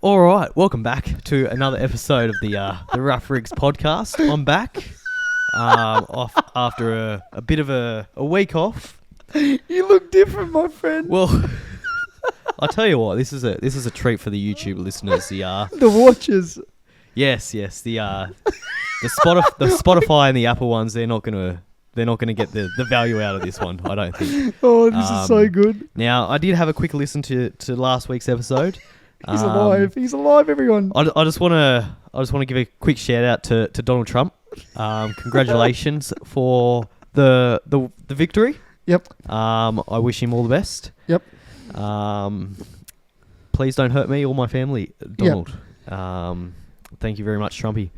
All right, welcome back to another episode of the Rough Rigs podcast. I'm back off after a bit of a week off. You look different, my friend. Well, I'll tell you what, this is a treat for the YouTube listeners. The watchers. Yes, the Spotify and the Apple ones, they're not gonna get the value out of this one, I don't think. Oh, this is so good. Now, I did have a quick listen to last week's episode. He's alive. He's alive, everyone. I just want to give a quick shout out to Donald Trump. Congratulations for the victory. Yep. I wish him all the best. Yep. Please don't hurt me or my family, Donald. Yep. Thank you very much, Trumpy.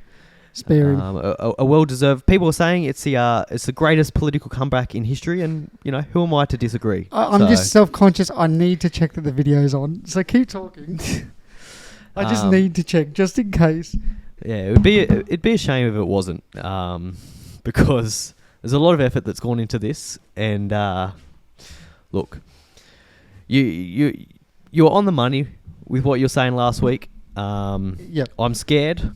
Spare him. A well-deserved. People are saying it's the greatest political comeback in history, and who am I to disagree? I'm just self-conscious. I need to check that the video's on. So keep talking. I just need to check just in case. Yeah, it'd be a shame if it wasn't, because there's a lot of effort that's gone into this, and look, you're on the money with what you're saying last week. Yep. I'm scared.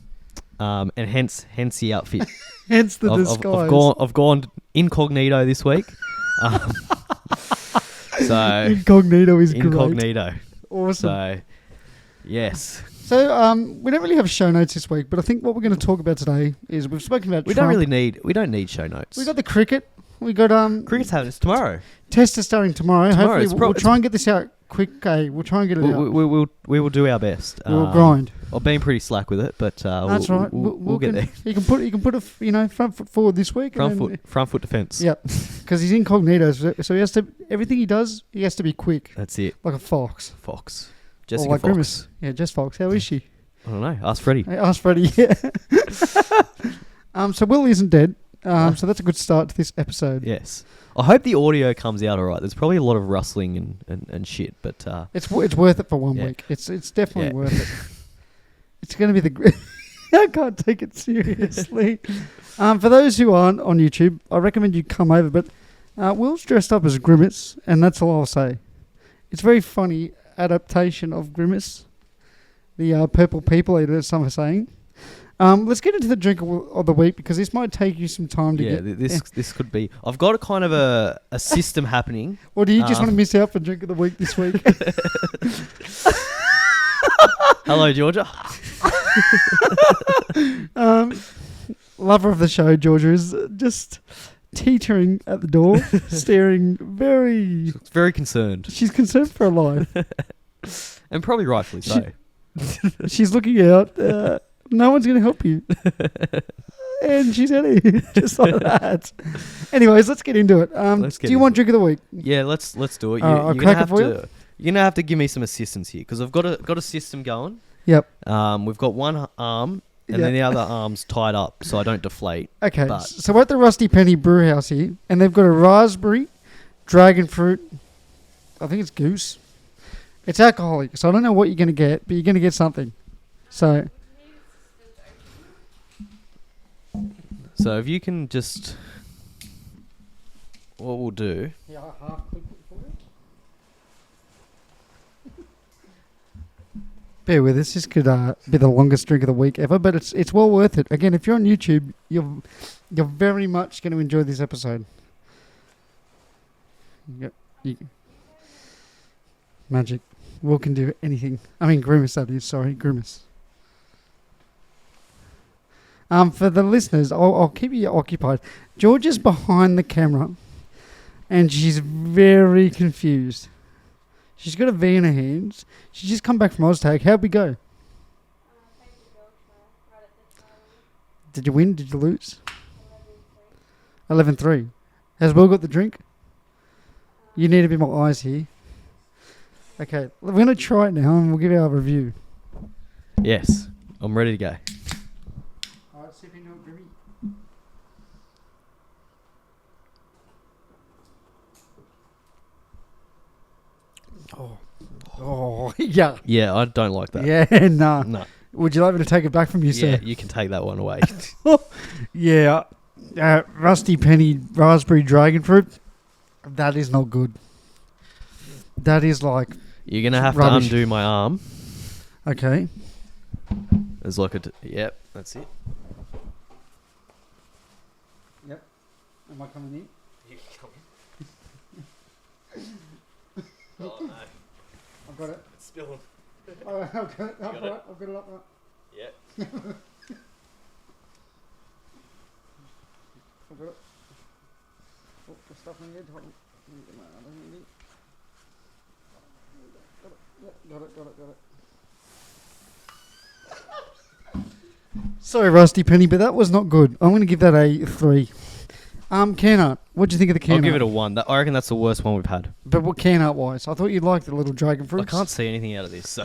And hence the outfit. Hence the disguise. I've gone incognito this week. So incognito is incognito. Great. Awesome. So yes. So we don't really have show notes this week, but I think what we're going to talk about today is we've spoken about. We don't need show notes. We got the cricket. We got cricket's happening tomorrow. Test is starting tomorrow. Hopefully we'll try and get this out quick. We'll try and get it out. We will do our best. We'll grind. I've been pretty slack with it, but that's right. We'll get there. You can put a front foot forward this week. Front foot defence. Yep, because he's incognito, so he has to everything he does. He has to be quick. That's it. Like a fox. Jessica or like Fox. Grimace. Yeah, Jess Fox. How is she? I don't know. Ask Freddie. Ask Freddie. Yeah. So Will isn't dead. So that's a good start to this episode. Yes. I hope the audio comes out all right. There's probably a lot of rustling and shit, but it's worth it for 1 week. It's definitely worth it. It's going to be I can't take it seriously. For those who aren't on YouTube, I recommend you come over. But Will's dressed up as Grimace, and that's all I'll say. It's a very funny adaptation of Grimace, the purple people eater, as some are saying. Let's get into the drink of the week, because this might take you some time to get. Yeah, this could be. I've got a kind of a system happening. Or do you just want to miss out for drink of the week this week? Hello, Georgia. Lover of the show, Georgia is just teetering at the door, staring very concerned. She's concerned for her life, and probably rightfully so. She's looking out. No one's going to help you. And she's out of here, just like that. Anyways, let's get into it. Do you want drink of the week? Yeah, let's do it. I'll crack it for you. You're gonna have to give me some assistance here, because I've got a system going. Yep. We've got one arm, and then the other arm's tied up, so I don't deflate. Okay. So we're at the Rusty Penny Brew House here, and they've got a raspberry, dragon fruit. I think it's goose. It's alcoholic, so I don't know what you're gonna get, but you're gonna get something. So if you can just, what we'll do. Yeah, bear with us. This could be the longest drink of the week ever, but it's well worth it. Again, if you're on YouTube, you're very much going to enjoy this episode. Magic. Will can do anything. I mean, Grimace, that is. Sorry, Grimace. For the listeners, I'll keep you occupied. Georgia's behind the camera, and she's very confused. She's got a V in her hands. She's just come back from Oztag. How'd we go? Did you win? Did you lose? 11-3. Has Will got the drink? You need a bit more eyes here. Okay, we're going to try it now, and we'll give you our review. Yes, I'm ready to go. Alright, sip into it, Grimmy. Oh, yeah. Yeah, I don't like that. Yeah, nah. No. Would you like me to take it back from you, sir? Yeah, you can take that one away. Yeah. Rusty Penny Raspberry Dragon Fruit. That is not good. That is like... You're going to have rubbish. to undo my arm. Okay. There's like yep, that's it. Yep. Am I coming in? You come in. Oh no. I've got it. It's spilling. Oh, I've got it. Got it? I've got it up. Yep. I've got it. Oh, the stuff in the edge. Hold on. Let me get my other hand in. Got it. Sorry, Rusty Penny, but that was not good. I'm going to give that a 3. Can art. What do you think of the can art? I'll give it a 1. I reckon that's the worst one we've had. But what can art wise? I thought you'd like the little dragon fruits. I can't see anything out of this, so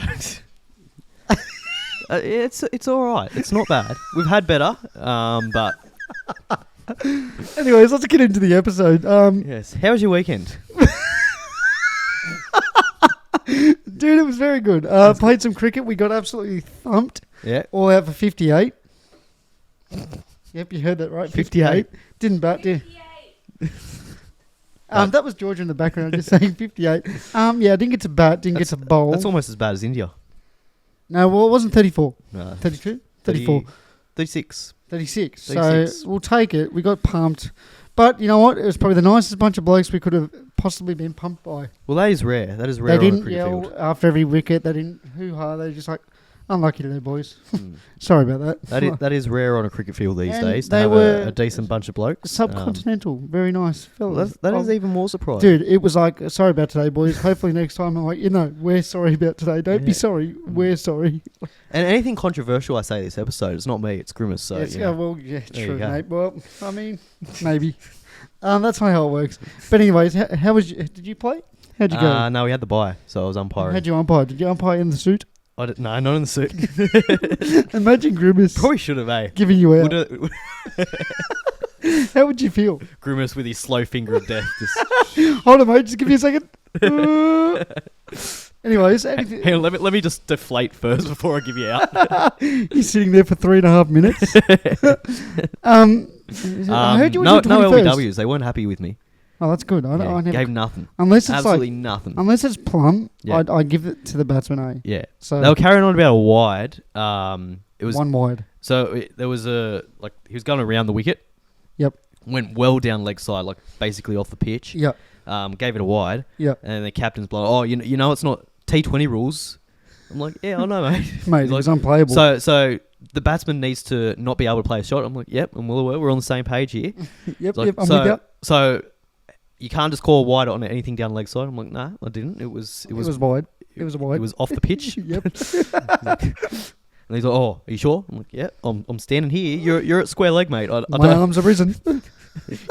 it's all right. It's not bad. We've had better, but anyways, let's get into the episode. yes. How was your weekend? Dude, it was very good. Played some cricket. We got absolutely thumped. Yeah. All out for 58. Yep, you heard that right. 58. Didn't bat, did you? That was Georgia in the background just saying 58. Yeah, didn't get to bat, didn't get to bowl. That's almost as bad as India. No, well, it wasn't 34. No. 32? 34. 36. 36. 36. So we'll take it. We got pumped. But you know what? It was probably the nicest bunch of blokes we could have possibly been pumped by. Well, that is rare. That is rare They on a didn't cricket yell field. after every wicket. They didn't hoo-ha. They were just like, unlucky today, boys. Sorry about that. That is rare on a cricket field these And days to they have were a decent bunch of blokes. Subcontinental. Very nice fellas. That is even more surprising. Dude, it was like, sorry about today, boys. Hopefully next time I'm like, we're sorry about today. Don't be sorry. We're sorry. And anything controversial I say this episode, it's not me, it's Grimace. So, yes, you know. well, yeah, There true, you go. mate. Well, I mean, maybe. That's not how it works. But anyways, how was you? Did you play? How'd you go? No, we had the bye, so I was umpiring. How'd you umpire? Did you umpire in the suit? No, not in the suit. Imagine Grimace Probably should have, eh? giving you out. Would How would you feel? Grimace with his slow finger of death. Hold on, mate. Just give me a second. Anyways, Hang on, let me just deflate first before I give you out. you're sitting there for 3.5 minutes. I heard you went to no 21st. LBWs. They weren't happy with me. Oh, that's good. I never Gave nothing. unless it's Absolutely like nothing. unless it's plumb, Yeah. I'd give it to the batsman. Yeah. So They were carrying on about a wide. It was one wide. So there was he was going around the wicket. Yep. Went well down leg side, like basically off the pitch. Yep. Gave it a wide. Yep. And the captain's blown. Oh, you know it's not T20 rules. I'm like, yeah, I know, mate. Mate, it was unplayable. So the batsman needs to not be able to play a shot. I'm like, yep, I'm well aware. We're on the same page here. yep, Like, I'm with you. So you can't just call a wide on anything down the leg side. I'm like, nah, I didn't. It was wide. It was wide. It was off the pitch. Yep. And he's like, oh, are you sure? I'm like, yeah, I'm standing here. You're at square leg, mate. I My don't, arms are risen.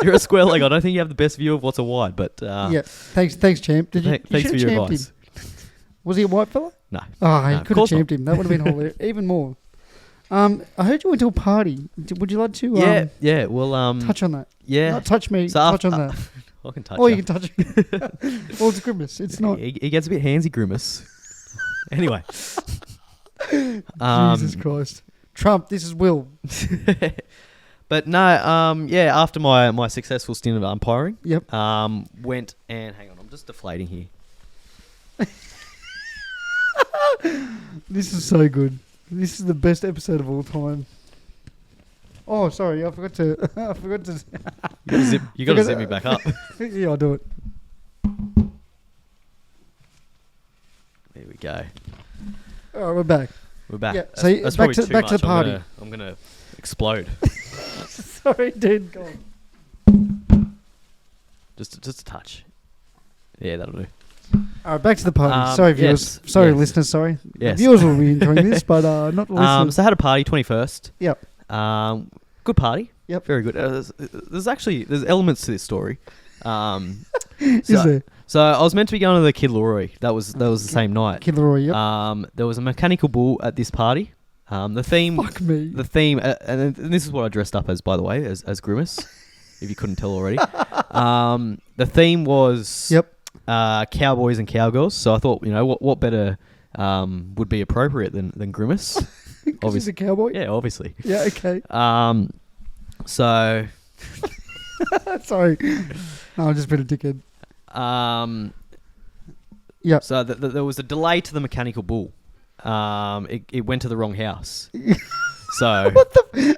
you're at square leg. I don't think you have the best view of what's a wide, but yeah. Thanks, champ. Did you? thanks for you your champed advice. him. Was he a white fella? No. Oh, he No, of could have course champed him. That would have been hilarious. Even more. I heard you went to a party. Would you like to Yeah. Well, touch on that? yeah. Not touch me. So touch on that. I can touch. Or you. you can touch me. Well, it's Grimace. It's not. He gets a bit handsy, Grimace. Anyway. Jesus Christ. Trump, this is Will. But no, after my successful stint of umpiring, Yep. went and hang on, I'm just deflating here. This is so good. This is the best episode of all time. Oh, sorry, I forgot to. You got to zip me back up. Yeah, I'll do it. There we go. All right, we're back. We're back. Yeah, That's, so that's back probably to- too back to much. the party. I'm gonna explode. Sorry, dude. Go on. just a touch. Yeah, that'll do. All right, back to the party. Sorry, viewers. yes, Sorry, yes. listeners. Sorry. Yes. The viewers will be enjoying this, but not the listeners. So I had a party, 21st. Yep. Good party. Yep. Very good. There's elements to this story. Is there? So I was meant to be going to the Kid Leroy. That was the same night. Kid Leroy, yep. There was a mechanical bull at this party. The theme. Fuck me. The theme, and this is what I dressed up as, by the way, as Grimace, if you couldn't tell already. The theme was Yep. Cowboys and cowgirls. So I thought, what better would be appropriate than Grimace? Because he's a cowboy? Yeah, obviously. Yeah, okay. So Sorry. No, I've just been a dickhead. yeah. So there was a delay to the mechanical bull. it went to the wrong house. So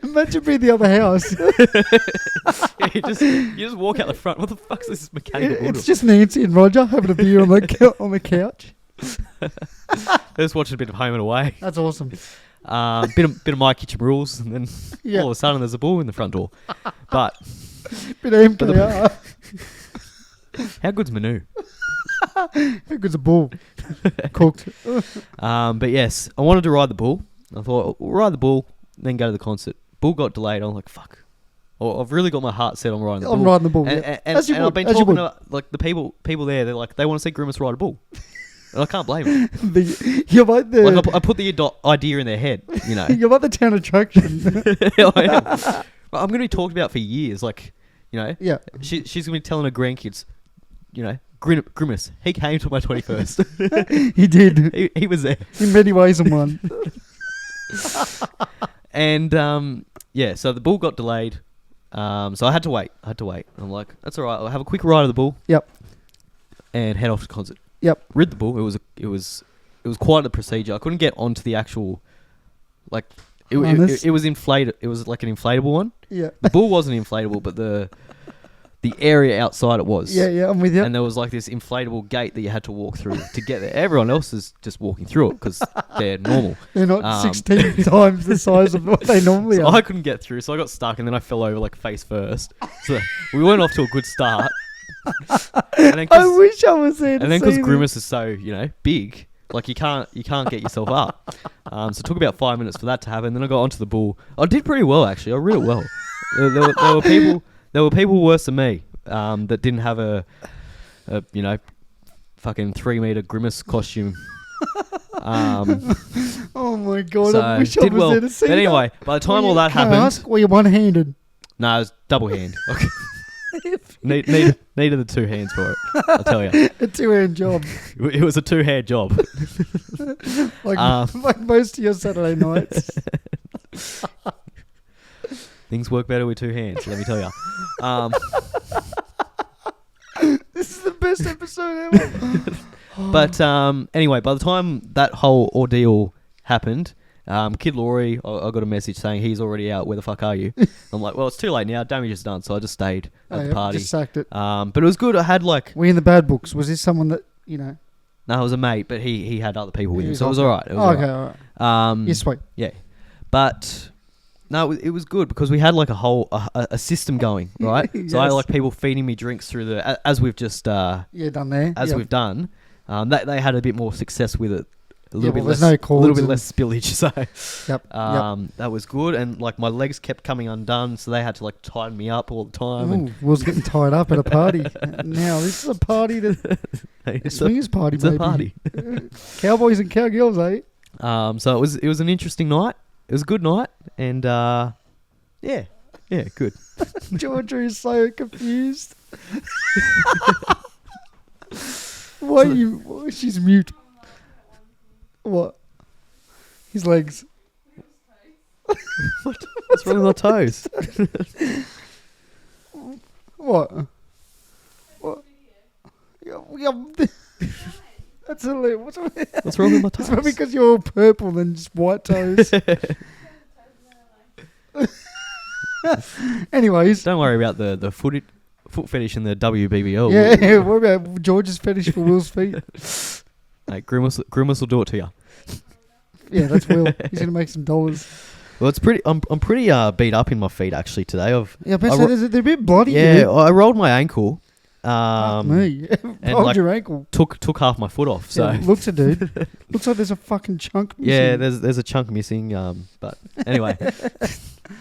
Imagine being the other house. you just walk out the front. What the fuck's this mechanical bulldozer? It's just Nancy and Roger having a beer on the couch. Just watching a bit of Home and Away. That's awesome. Bit of My Kitchen Rules, and then all of a sudden there's a bull in the front door. But bit of MKR. How good's Manu? How good's a bull? Cooked. But yes, I wanted to ride the bull. I thought, we'll ride the bull, then go to the concert. Bull got delayed. I'm like, fuck. I've really got my heart set on riding the bull. I'm riding the bull. And I've been talking to like the people there. They're like, they want to see Grimace ride a bull. And I can't blame them. You're like the... Like I put the idea in their head, you know. You're like the town attraction. I am. I'm going to be talked about for years. Like, you know. Yeah. She's going to be telling her grandkids, you know, Grimace, he came to my 21st. He did. He was there. In many ways and one. And, so the bull got delayed. So I had to wait. I'm like, that's all right. I'll have a quick ride of the bull. Yep. And head off to the concert. Yep. Rid the bull. It was quite a procedure. I couldn't get onto the actual, like, it was inflated. It was like an inflatable one. Yeah. The bull wasn't inflatable, but the area outside it was. Yeah, I'm with you. And there was like this inflatable gate that you had to walk through to get there. Everyone else is just walking through it because they're normal. They're not 16 times the size of what they normally so are. I couldn't get through, so I got stuck, and then I fell over like face first. So we went off to a good start. I wish I was there. And then because Grimace is so, you know, big, like you can't get yourself up. So it took about 5 minutes for that to happen. Then I got onto the bull. I did pretty well actually. I read it well. There were people worse than me that didn't have a you know, fucking 3 meter Grimace costume. Oh my god! So I wish I was there to see but anyway, by the time all that happened, were you one-handed? No, it was double hand. Okay. Needed the 2 hands for it. I'll tell you, a 2-hand job. It was a 2-hand job. like most of your Saturday nights. Things work better with 2 hands. Let me tell you. This is the best episode ever. But anyway, by the time that whole ordeal happened, Kid Laurie, I got a message saying he's already out. Where the fuck are you? I'm like, well, it's too late now. Damage is done. So I just stayed at the party. Just sacked it. But it was good. I had like... Were you in the bad books? Was this someone that, you know... No, it was a mate, but he had other people with him. So it was all right. all right. Yeah, sweet. Yeah. But... No, it was good because we had like a whole a system going, right? Yes. So I had like people feeding me drinks through as we've just done there. We've done, they had a bit more success with it, a little bit less spillage. So that was good, and like my legs kept coming undone, so they had to like tighten me up all the time. And was getting tied up at a party. Now this is a party a swingers party, it's baby. A party. Cowboys and cowgirls, eh? So it was an interesting night. It was a good night, and yeah, good. Georgia is so confused. Why are you? She's mute. What? His legs. What's wrong with my toes? What? That's hilarious. What's wrong with my toes? It's probably because you're all purple and just white toes. Anyways. Don't worry about the foot fetish in the WBBL. Yeah, what about George's fetish for Will's feet? Hey, Grimace will do it to you. Yeah, that's Will. He's going to make some dollars. Well, it's pretty. I'm pretty beat up in my feet actually today. They're a bit bloody. Yeah, I rolled my ankle. Me. And rolled your ankle. Took half my foot off. So looks a dude. Looks like there's a fucking chunk missing. Yeah, there's a chunk missing. But anyway,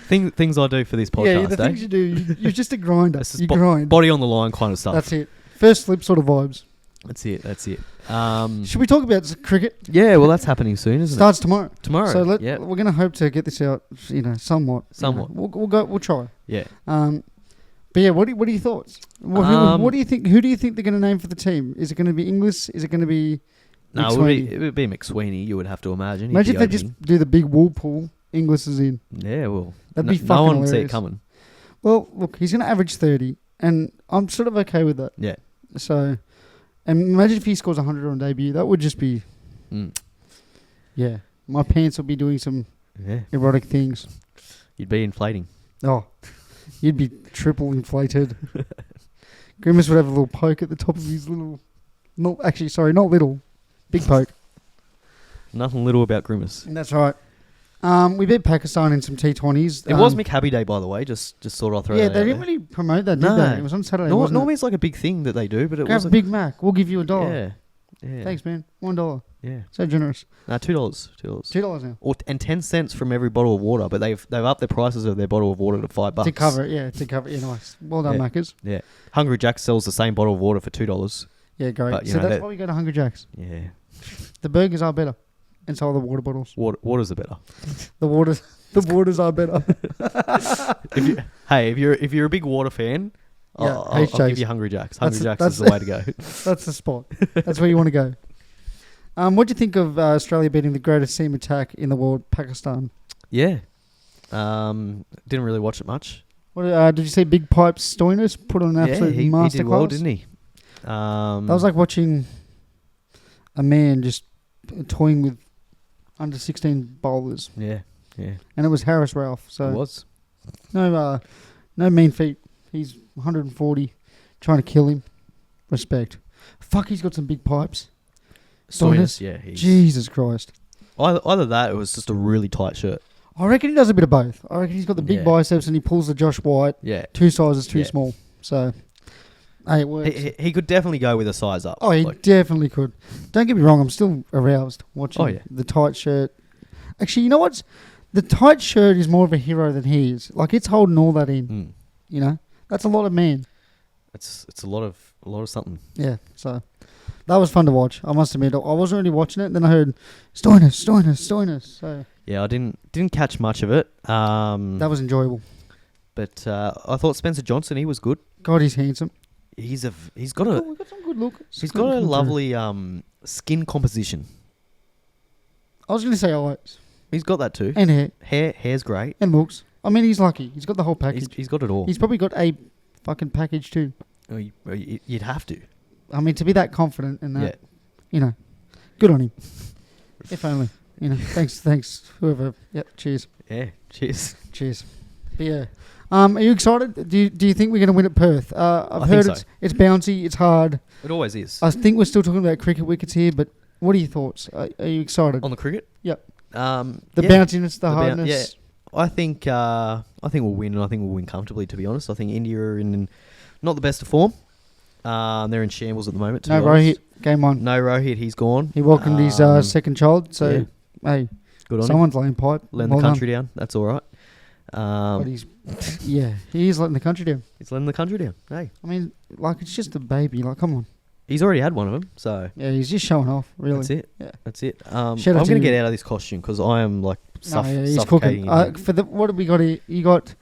things I do for this podcast. Yeah, the things you do. You're just a grinder. You grind. Body on the line kind of stuff. That's it. First slip sort of vibes. That's it. Should we talk about cricket? Yeah, well, that's happening soon, isn't it? Starts tomorrow. So we're going to hope to get this out, somewhat. We'll try. Yeah. But yeah, what are your thoughts? What do you think? Who do you think they're going to name for the team? Is it going to be Inglis? Is it going to be? No, it would be McSweeney. You would have to imagine. Imagine if they just do the big wool pool. Inglis is in. Yeah, well, that'd be fucking no one hilarious. would see it coming. Well, look, he's going to average 30, and I'm sort of okay with that. Yeah. So, and imagine if he scores 100 on debut. That would just be. Yeah. My pants will be doing some Yeah. erotic things. You'd be inflating. Oh, you'd be triple inflated. Grimace would have a little poke at the top of his little... not little. Big poke. Nothing little about Grimace. That's right. We beat Pakistan in some T20s. It was McHappy Day, by the way. Just thought I'll throw that Yeah, out they didn't there. really promote that, did No. they? It was on Saturday, wasn't Normally it? it's like a big thing that they do, but it Grab a wasn't. Big Mac. We'll give you $1. Yeah. Yeah. Thanks, man. $1. Yeah. So generous. No, $2. $2 now. And 10 cents from every bottle of water, but they've upped the prices of their bottle of water to $5. To cover it, yeah. Yeah, nice. Well done, Yeah. Maccas. Yeah. Hungry Jack sells the same bottle of water for $2. Yeah, great. But, you So know, that's that- why we go to Hungry Jack's. Yeah. The burgers are better. And so are the water bottles. Waters are better. The waters are better. If you're a big water fan, Yeah, I'll give H-J's. you Hungry Jacks. That's Hungry it, Jacks is the way to go. That's the spot. That's where you want to go. What do you think of Australia beating the greatest team attack in the world, Pakistan? Yeah. Didn't really watch it much. What did you see? Big Pipes Stoinis put on an absolute he masterclass. did well, didn't he? That was like watching a man just toying with under 16 bowlers, Yeah. and it was Harris Ralph. So It was. no mean feat. He's 140, trying to kill him. Respect. Fuck, he's got some big pipes. Stoinis. Yeah. Jesus Christ. Either that, or it was just a really tight shirt. I reckon he does a bit of both. I reckon he's got the big Yeah. biceps and he pulls the Josh White. Yeah. 2 sizes too Yeah. small. So, hey, it works. He could definitely go with a size up. Oh, he Like, definitely could. Don't get me wrong, I'm still aroused watching the tight shirt. Actually, you know what? The tight shirt is more of a hero than he is. Like, it's holding all that in. You know? That's a lot of man. it's a lot of something. Yeah, so that was fun to watch. I must admit, I wasn't really watching it. Then I heard Stoinis. So Yeah, I didn't catch much of it. that was enjoyable. But I thought Spencer Johnson, he was good. God, he's handsome. He's got We've got some good look. he's got a lovely skin composition. I was going to say eyes He's got that too. and hair Hair's great. and looks. I mean, he's lucky. He's got the whole package. He's got it all. He's probably got a fucking package too. You'd have to. I mean, to be that confident in that, Yeah. you know, good on him. If only, you know. Thanks, whoever. Yep. Cheers. Yeah. Cheers. But yeah, are you excited? Do you think we're going to win at Perth? I've I heard think so. it's bouncy, it's hard. It always is. I think we're still talking about cricket wickets here, but what are your thoughts? Are you excited? On the cricket? Yep. The The bounciness, the hardness. Yeah. I think we'll win, and I think we'll win comfortably. To be honest, I think India are in not the best of form. They're in shambles at the moment. No Rohit, game on. No Rohit, he's gone. He welcomed his second child, so hey, good on him. someone's laying pipe. Letting Well the done. country down. That's all right. But he's he is letting the country down. He's letting the country down. Hey, I mean, like, it's just a baby. Like, come on. he's already had one of them, so Yeah, he's just showing off. Really. that's it. Yeah. That's it. Shout I'm out going to to get you. out of this costume because I am like No, yeah, he's suffocating. cooking. For the what have we got here? You got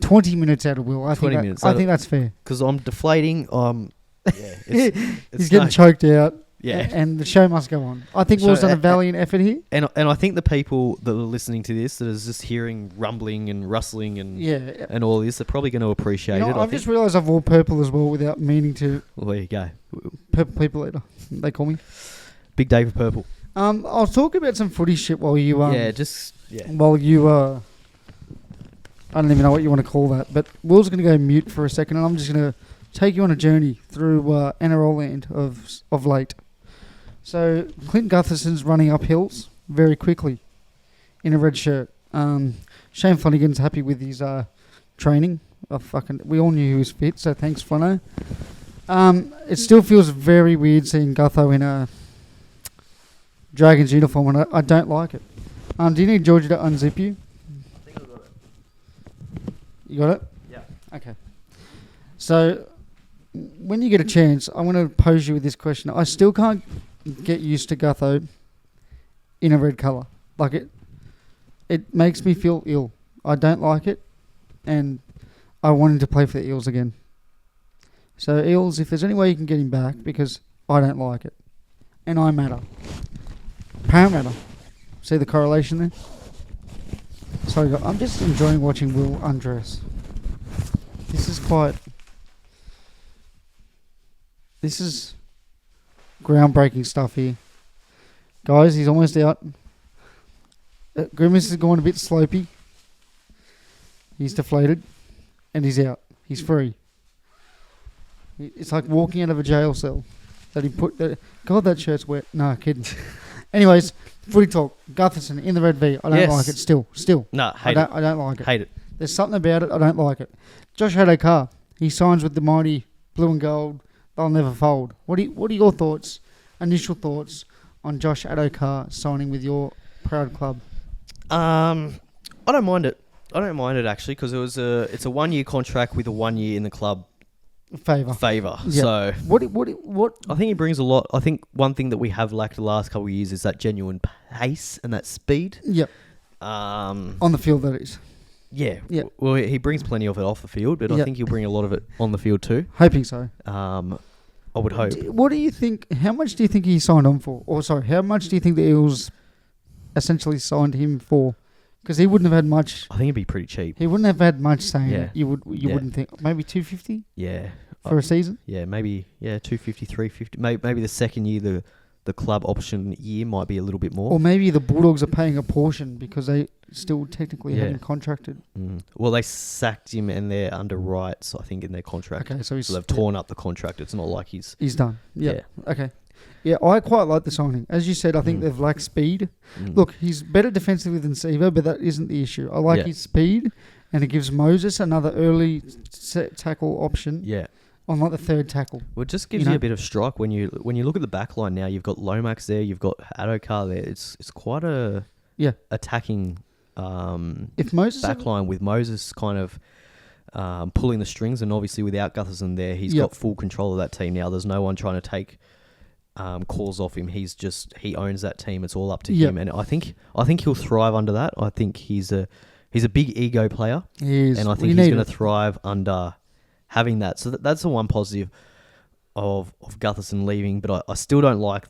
20 minutes out of Will. I 20 think minutes. I think that's fair. Because I'm deflating. It's He's getting choked out. Yeah. And the show must go on. I think So, Will's done a valiant effort here. And I think the people that are listening to this, that is just hearing rumbling and rustling and Yeah. and all this, are probably going to appreciate You know, it. I I've think. just realised I've wore purple as well without meaning to. Well, there you go. Purple people eater, they call me. Big day for purple. I'll talk about some footy shit while you while you I don't even know what you want to call that, but Will's going to go mute for a second, and I'm just going to take you on a journey through NRL land of late. So Clint Gutherson's running up hills very quickly in a red shirt. Shane Flanagan's happy with his training. We all knew he was fit, so thanks, Flano. It still feels very weird seeing Gutho in a Dragons uniform, and I don't like it. Do you need Georgia to unzip you? I think I got it. You got it? Yeah. Okay. So, when you get a chance, I'm going to pose you with this question. I still can't get used to Gutho in a red colour. Like, it makes me feel ill. I don't like it, and I want him to play for the Eels again. So, Eels, if there's any way you can get him back, because I don't like it. And I matter. Power matter. See the correlation there? Sorry, guys, I'm just enjoying watching Will undress. This is groundbreaking stuff here. Guys, he's almost out. Grimace is going a bit slopey. He's deflated, and he's out. He's free. It's like walking out of a jail cell. That he put. God, that shirt's wet. No, kidding. Anyways, footy talk. Gutherson in the red V. I don't like it. Still. No, I don't like it. Hate it. There's something about it. I don't like it. Josh Adokar. He signs with the mighty blue and gold. They'll never fold. What are your thoughts? Initial thoughts on Josh Adokar signing with your proud club? I don't mind it. I don't mind it actually because it's a 1 year contract with a 1 year in the club favour. Yeah. So what? I think he brings a lot. I think one thing that we have lacked the last couple of years is that genuine pace and that speed. Yep. On the field, that is. Yeah. Yep. Well, he brings plenty of it off the field, but I think he'll bring a lot of it on the field too. Hoping so. I would hope. What do you think? How much do you think he signed on for? Or sorry, how much do you think the Eels essentially signed him for? Because he wouldn't have had much. I think it'd be pretty cheap. He wouldn't have had much saying. Yeah. You wouldn't think maybe $250. Yeah. For a season. Yeah, maybe 250, 350. Maybe the second year the club option year might be a little bit more. Or maybe the Bulldogs are paying a portion because they still technically haven't contracted. Well, they sacked him and they're under rights, I think, in their contract. Okay, so they've torn up the contract. It's not like he's done. Yeah. Okay. Yeah, I quite like the signing. As you said, I think they've lacked speed. Look, he's better defensively than Seaver, but that isn't the issue. I like his speed, and it gives Moses another early tackle option. Yeah. On like the third tackle. Well, it just gives you a bit of strike when you look at the back line now. You've got Lomax there, you've got Adokar there. It's quite a attacking if Moses back line with Moses kind of pulling the strings, and obviously without Gutherson there, he's got full control of that team now. There's no one trying to take calls off him. He owns that team. It's all up to him, and I think he'll thrive under that. I think he's a big ego player, and I think he's going to thrive under having that. So that's the one positive of Gutherson leaving, but I still don't like.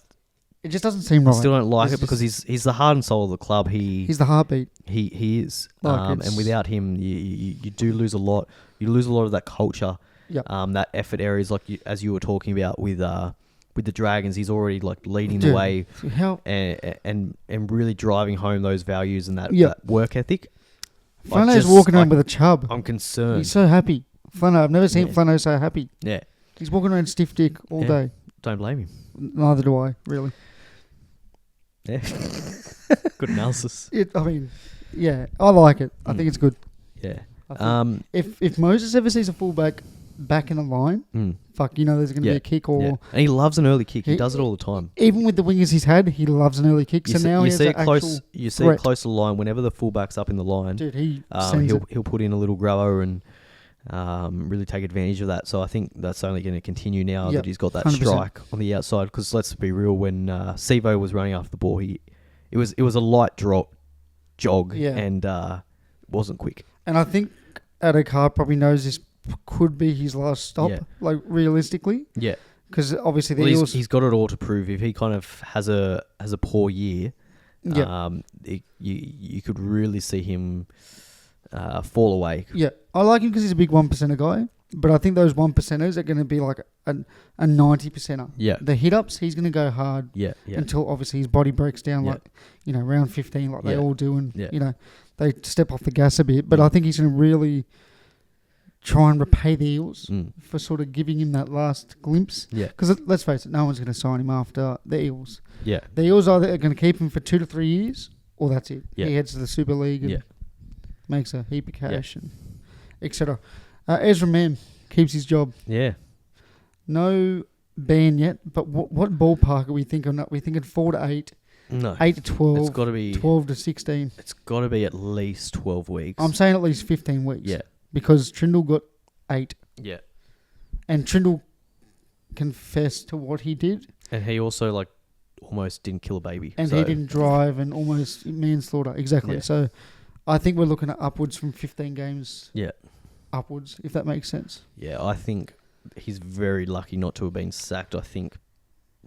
It just doesn't seem right. I still don't like it because he's the heart and soul of the club. He's the heartbeat. He is, and without him, you do lose a lot. You lose a lot of that culture. That effort areas as you were talking about with the Dragons. He's already like leading the way and really driving home those values and that work ethic. Flano's walking around with a chub. I'm concerned. He's so happy. Flano, I've never seen Flano so happy. Yeah. He's walking around stiff dick all day. Don't blame him. Neither do I, really. Yeah. Good analysis. I mean, yeah, I like it. I think it's good. Yeah. If Moses ever sees a fullback back in the line, there's going to be a kick or... Yeah. And he loves an early kick. He does it all the time. Even with the wingers he's had, he loves an early kick. So now he has an actual You see it close to the line. Whenever the fullback's up in the line, dude, he'll put in a little grubber and really take advantage of that. So I think that's only going to continue now that he's got that 100%. Strike on the outside. Because let's be real, when Sevo was running after the ball, it was a light jog and wasn't quick. And I think Adokar probably knows this could be his last stop, like realistically. Yeah. Because obviously the Eels... he's got it all to prove. If he kind of has a poor year, you could really see him fall away. Yeah, I like him because he's a big 1%er guy, but I think those 1%ers are going to be like a 90%er. Yeah. The hit-ups, he's going to go hard until obviously his body breaks down round 15 like they all do, and they step off the gas a bit. But I think he's going to really try and repay the Eels for sort of giving him that last glimpse. Yeah. Because let's face it, no one's going to sign him after the Eels. Yeah. The Eels are going to keep him for 2 to 3 years, or that's it. Yeah. He heads to the Super League and makes a heap of cash and etc. Ezra Mam keeps his job. Yeah. No ban yet, but what ballpark are we thinking? Are we thinking 4 to 8? No. 8 to 12. It's got to be 12 to 16. It's got to be at least 12 weeks. I'm saying at least 15 weeks. Yeah. Because Trindle got 8. Yeah. And Trindle confessed to what he did. And he also almost didn't kill a baby. And he didn't drive and almost manslaughter. Exactly. Yeah. So I think we're looking at upwards from 15 games. Yeah. Upwards, if that makes sense. Yeah, I think he's very lucky not to have been sacked. I think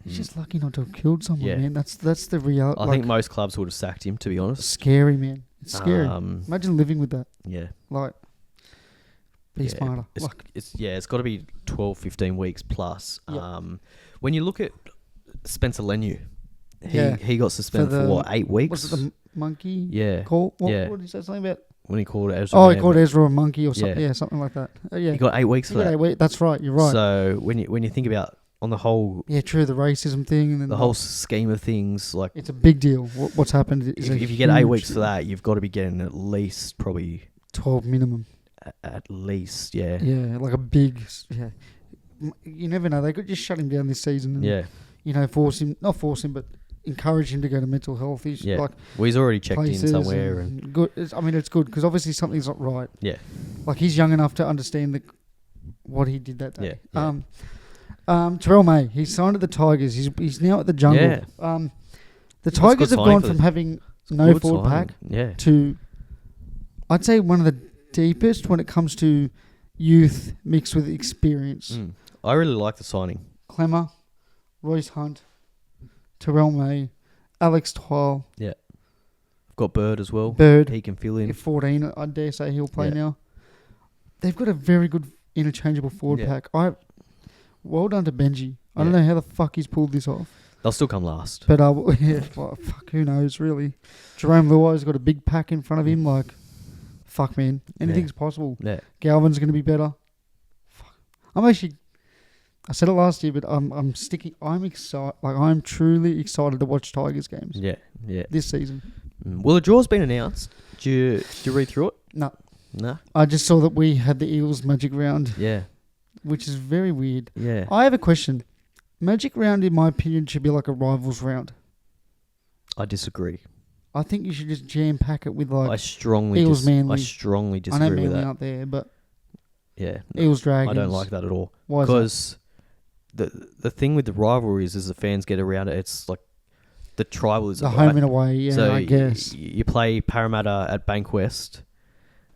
he's just lucky not to have killed someone, man. That's the reality. I think most clubs would have sacked him, to be honest. Scary, man. It's scary. Imagine living with that. Yeah. Be smarter. It's got to be 12, 15 weeks plus. Yep. When you look at Spencer Leniu, he got suspended for 8 weeks? Was it monkey. Yeah. Call. What Yeah. did he say something about? When he called Ezra. Oh, he called Ezra a monkey or something. Yeah. Yeah, something like that. Yeah. He got 8 weeks He for got that. 8 weeks. That's right. You're right. So when you think about on the whole true. The racism thing and then the whole scheme of things, like it's a big deal. What's happened is if you get 8 weeks for that, you've got to be getting at least probably 12 minimum. At least, yeah. Yeah, like a big. Yeah. You never know. They could just shut him down this season. And, Yeah. not force him, but encourage him to go to mental health. He's like well, he's already checked in somewhere, and good. It's good because obviously something's not right. Yeah. Like he's young enough to understand what he did that day. Yeah. Terrell May, he signed at the Tigers. He's now at the Jungle. Yeah. The Tigers have gone from having no forward pack to, I'd say, one of the deepest when it comes to youth mixed with experience. I really like the signing. Clemmer, Royce Hunt, Terrell May, Alex Twile. Yeah. I've got Bird as well. Bird. He can fill in. At 14, I dare say he'll play now. They've got a very good interchangeable forward pack. Well done to Benji. I don't know how the fuck he's pulled this off. They'll still come last. But fuck, who knows, really. Jerome Luai's got a big pack in front of him. Like, fuck, man. Anything's possible. Yeah. Galvin's going to be better. Fuck. I said it last year, but I'm sticking. I'm excited. Like, I'm truly excited to watch Tigers games. Yeah. This season. Well, the draw's been announced. Did you read through it? No. I just saw that we had the Eagles Magic Round. Yeah. Which is very weird. Yeah. I have a question. Magic Round, in my opinion, should be like a rivals round. I disagree. I think you should just jam pack it with like I strongly Manly. I strongly disagree I know Manly with that. out there, but yeah, Eagles Dragons. I don't like that at all. Why? Because the thing with the rivalries is the fans get around it. It's like the tribalism. The home and away. Yeah, so I guess you play Parramatta at Bankwest.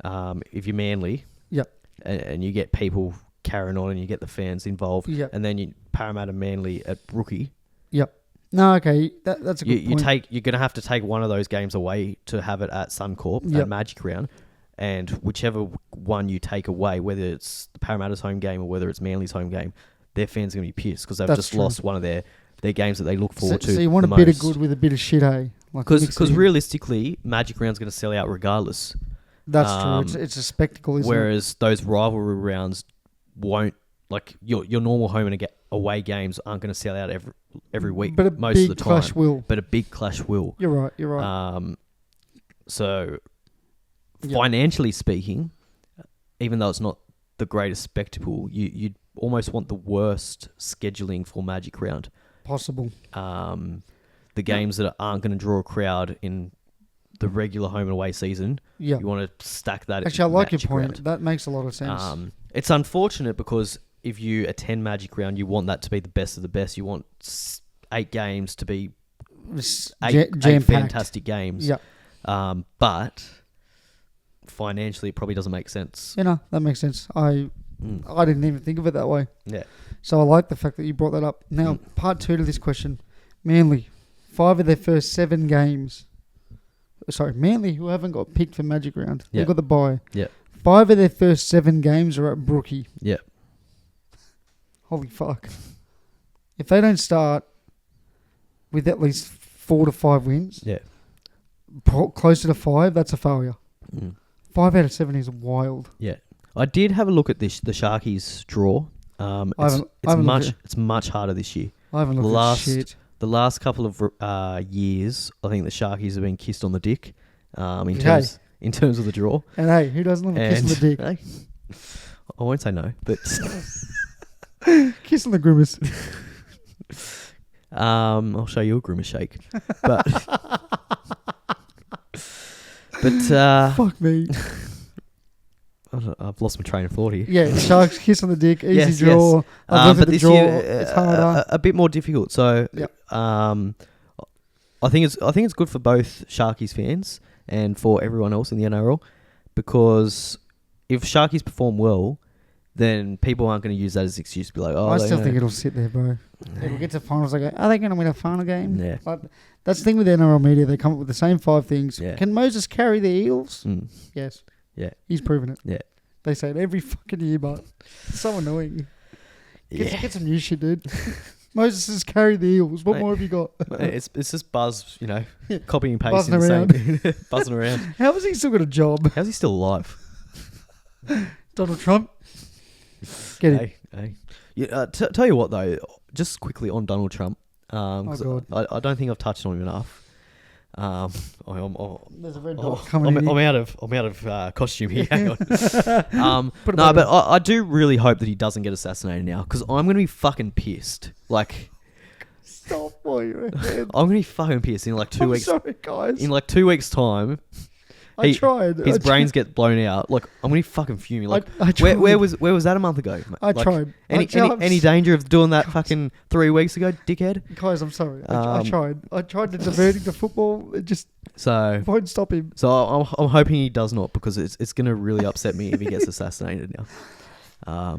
If you're Manly. Yep. And you get people carrying on, and you get the fans involved. Yep. And then you Parramatta Manly at Rookie. Yep. No, okay, that's a good point. You're gonna have to take one of those games away to have it at Suncorp at Magic Round, and whichever one you take away, whether it's the Parramatta's home game or whether it's Manly's home game, their fans are gonna be pissed because they've lost one of their games that they look forward to. So you want a bit of good with a bit of shit, eh? Because realistically, Magic Round's gonna sell out regardless. That's true. It's a spectacle, isn't it? Whereas those rivalry rounds won't. Like your normal home and away games aren't going to sell out every week, but most of the time. Clash will. But a big clash will. You're right. So financially speaking, even though it's not the greatest spectacle, you'd almost want the worst scheduling for Magic Round possible. The games that aren't going to draw a crowd in the regular home and away season, you want to stack that. Actually, I like your point. Round. That makes a lot of sense. It's unfortunate because if you attend Magic Round, you want that to be the best of the best. You want 8 games to be eight fantastic games. Yeah. But financially, it probably doesn't make sense. That makes sense. I didn't even think of it that way. Yeah. So I like the fact that you brought that up. Now, part 2 to this question. Manly, 5 of their first 7 games. Sorry, Manly, who haven't got picked for Magic Round. They've got the bye. Yeah. 5 of their first 7 games are at Brookie. Yeah. Holy fuck. If they don't start with at least 4 to 5 wins, closer to 5, that's a failure. 5 out of 7 is wild. Yeah. I did have a look at the Sharkies draw. It's much harder this year. I haven't looked at shit. The last couple of years, I think the Sharkies have been kissed on the dick in terms of the draw. And hey, who doesn't love a kiss on the dick? Hey, I won't say no, but kiss on the Grimace. I'll show you a Grimace shake. But fuck me. I've lost my train of thought here. Yeah, Sharks kiss on the dick, easy draw. Yes. But this year, it's harder. A bit more difficult. So, I think it's good for both Sharkies fans and for everyone else in the NRL, because if Sharkies perform well, then people aren't going to use that as an excuse to be like, I still think it'll sit there, bro. It'll get to finals. They go, are they going to win a final game? Yeah. Like, that's the thing with the NRL media. They come up with the same 5 things. Yeah. Can Moses carry the Eagles? Yes. Yeah. He's proven it. Yeah. They say it every fucking year, but it's so annoying. Get some new shit, dude. Moses has carried the Eels. What more have you got? It's just Buzz, copying and pasting Buzzing the around. same, buzzing around. How has he still got a job? How's he still alive? Donald Trump. Get him. Hey. Yeah, tell you what though, just quickly on Donald Trump, because God. I don't think I've touched on him enough. There's a red dot coming in. I'm out of costume here. Hang on. Put it No, back but on. I do really hope that he doesn't get assassinated now, because I'm gonna be fucking pissed. Like, Stop while you're ahead. I'm gonna be fucking pissed in like 2 weeks. Sorry, guys. In like 2 weeks' time, I tried. his brains get blown out. Like, I'm gonna be fucking fuming. Like, I tried. where was that a month ago? I Like, tried. Any danger of doing that fucking 3 weeks ago, dickhead? Guys, I'm sorry. I tried. I tried to divert him to football. It just won't stop him. So I'm hoping he does not, because it's going to really upset me if he gets assassinated now.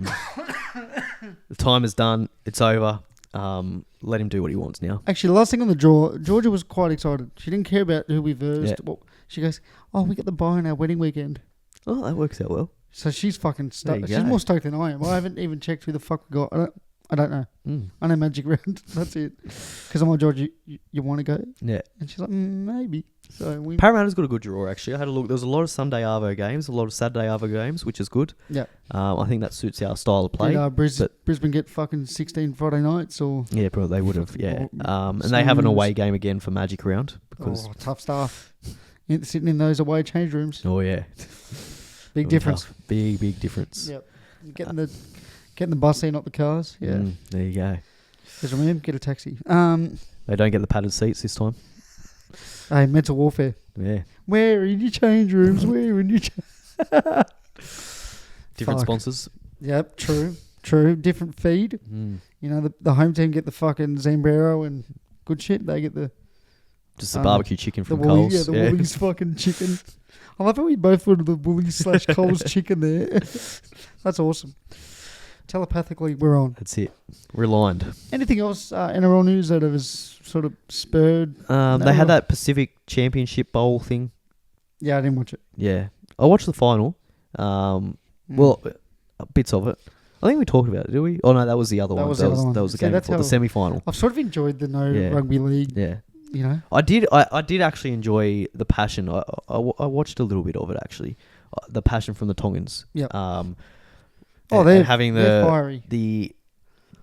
The time is done. It's over. Let him do what he wants now. Actually, last thing on the draw, Georgia was quite excited. She didn't care about who we versed. Yeah. Well, she goes, "Oh, we got the bye on our wedding weekend." Oh, that works out well. So she's fucking There you stoked. She's go. more stoked than I am. I haven't even checked who the fuck we got. I don't know. I know Magic Round. That's it. Because I'm like, George, you want to go? Yeah. And she's like, maybe. So we. Parramatta's got a good draw, actually. I had a look. There was a lot of Sunday Arvo games, a lot of Saturday Arvo games, which is good. Yeah. I think that suits our style of play. Did Brisbane get fucking 16 Friday nights or? Yeah, probably they would have. Yeah. And they Snooze. have an away game again for Magic Round. Because Tough stuff. Sitting in those away change rooms. Oh yeah. Big difference. Tough. Big difference. Yep. Getting the bus there, not the cars. Yeah. There you go. Just remember, get a taxi. They don't get the padded seats this time. Hey, mental warfare. Yeah. Where in your change rooms? Where in your Different Fuck. sponsors. Yep, true. Different feed. You know, the home team get the fucking Zambrero and good shit. They get the Just the barbecue chicken from Woolies, Coles. yeah, the Woolies fucking chicken. I love how we both put the Woolies / Coles chicken there. That's awesome. Telepathically, we're on. That's it. We're aligned. Anything else NRL news that has sort of spurred? They had that Pacific Championship Bowl thing. Yeah, I didn't watch it. Yeah. I watched the final. Well, bits of it. I think we talked about it, did we? Oh, no, that was the other one. That was the game before, the semi-final. I've sort of enjoyed the rugby league. Yeah. You know? I did actually enjoy the passion. I watched a little bit of it, actually. The passion from the Tongans. Yep. They're having they're fiery. the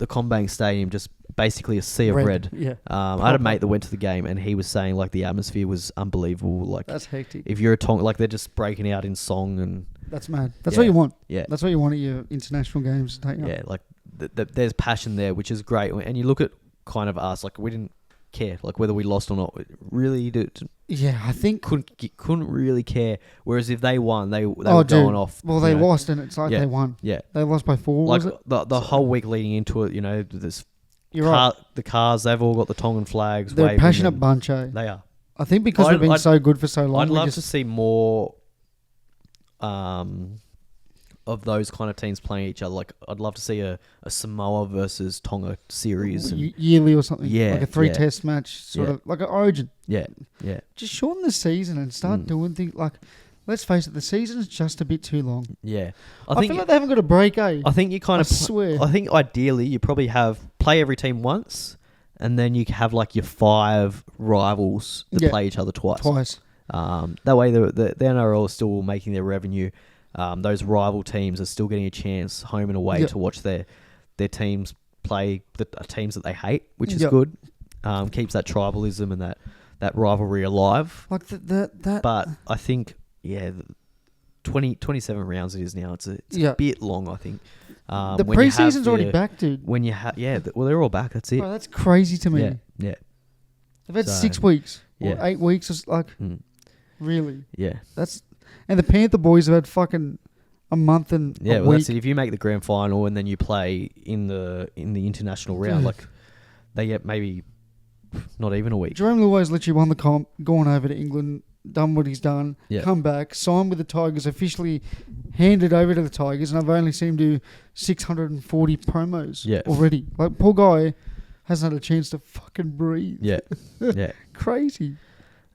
Combank Stadium just basically a sea of red. Yeah. I had a mate that went to the game and he was saying like the atmosphere was unbelievable. Like that's hectic. If you're a Tong, like they're just breaking out in song and that's mad. That's what you want. Yeah. That's what you want at your international games. Don't you? Yeah, like there's passion there, which is great. And you look at kind of us, like we didn't care, like whether we lost or not. Really, yeah, I think couldn't really care. Whereas if they won, they were going off. Well, they lost, and it's like they won. Yeah, they lost by 4. Like was it? the whole week leading into it, this. Right. The cars, they've all got the Tongan flags. They're a passionate bunch, eh? They are. I think because they've been so good for so long. I'd love to see more of those kind of teams playing each other. Like, I'd love to see a Samoa versus Tonga series. Yearly or something. Yeah. Like a 3-test match, sort of. Like an Origin. Yeah. Just shorten the season and start doing things like... Let's face it, the season's just a bit too long. Yeah. I feel like they haven't got a break, eh? I think you kind of... swear. I think ideally you probably play every team once and then you have like your 5 rivals that play each other twice. That way the NRL is still making their revenue. Those rival teams are still getting a chance home and away to watch their teams play the teams that they hate, which is good. Keeps that tribalism and that rivalry alive. Like that. But I think... Yeah, 27 rounds it is now. It's a bit long, I think. The preseason's already back, dude. When you have, well, they're all back. That's it. Oh, that's crazy to me. Yeah. They've had 6 weeks or 8 weeks. Or like, really? Yeah. And the Panther boys have had fucking a month and a well, week. that's it. If you make the grand final and then you play in the international round, like they get maybe not even a week. Jerome Luai's literally won the comp, gone over to England, done what he's done, come back, signed with the Tigers, officially handed over to the Tigers, and I've only seen him do 640 promos already. Like, poor guy hasn't had a chance to fucking breathe. Yeah. Crazy.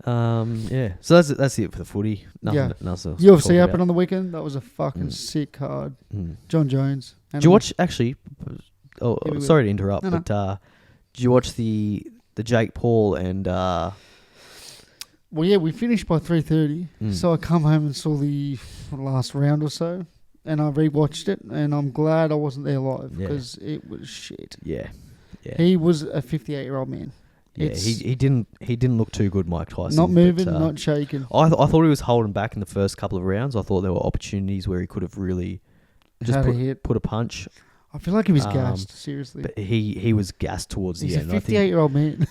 So that's it for the footy. Nothing else. UFC happened on the weekend. That was a fucking sick card. John Jones. Did you watch, actually... Oh, sorry to interrupt, but Did you watch the Jake Paul and Well, yeah, we finished by 3:30, so I come home and saw the last round or so, and I rewatched it, and I'm glad I wasn't there live because it was shit. Yeah. He was a 58-year-old man. Yeah, he didn't look too good, Mike Tyson. Not moving, not shaking. I thought he was holding back in the first couple of rounds. I thought there were opportunities where he could have really just put a punch. I feel like he was gassed, seriously. But he was gassed towards the end. He's a 58-year-old man.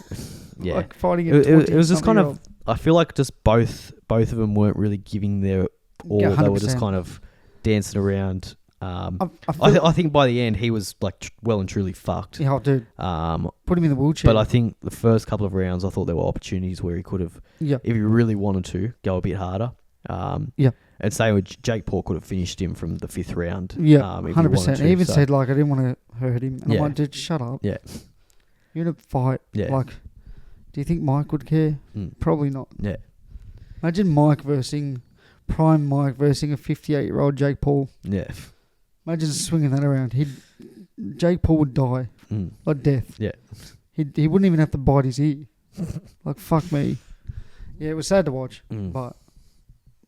Yeah. Like fighting a it was just kind of... I feel like just both of them weren't really giving their all. 100%. They were just kind of dancing around. I think by the end he was like well and truly fucked. Yeah, dude. Put him in the wheelchair. But I think the first couple of rounds, I thought there were opportunities where he could have, if he really wanted to, go a bit harder. And same with Jake Paul could have finished him from the 5th round. Yeah, 100%. He even said like I didn't want to hurt him, and I'm like, dude, shut up. Yeah, you're in a fight. Yeah, like, do you think Mike would care? Probably not. Yeah. Imagine prime Mike versus a 58-year-old Jake Paul. Yeah. Imagine swinging that around. Jake Paul would die. Like death. Yeah. He wouldn't even have to bite his ear. Like, fuck me. Yeah, it was sad to watch, but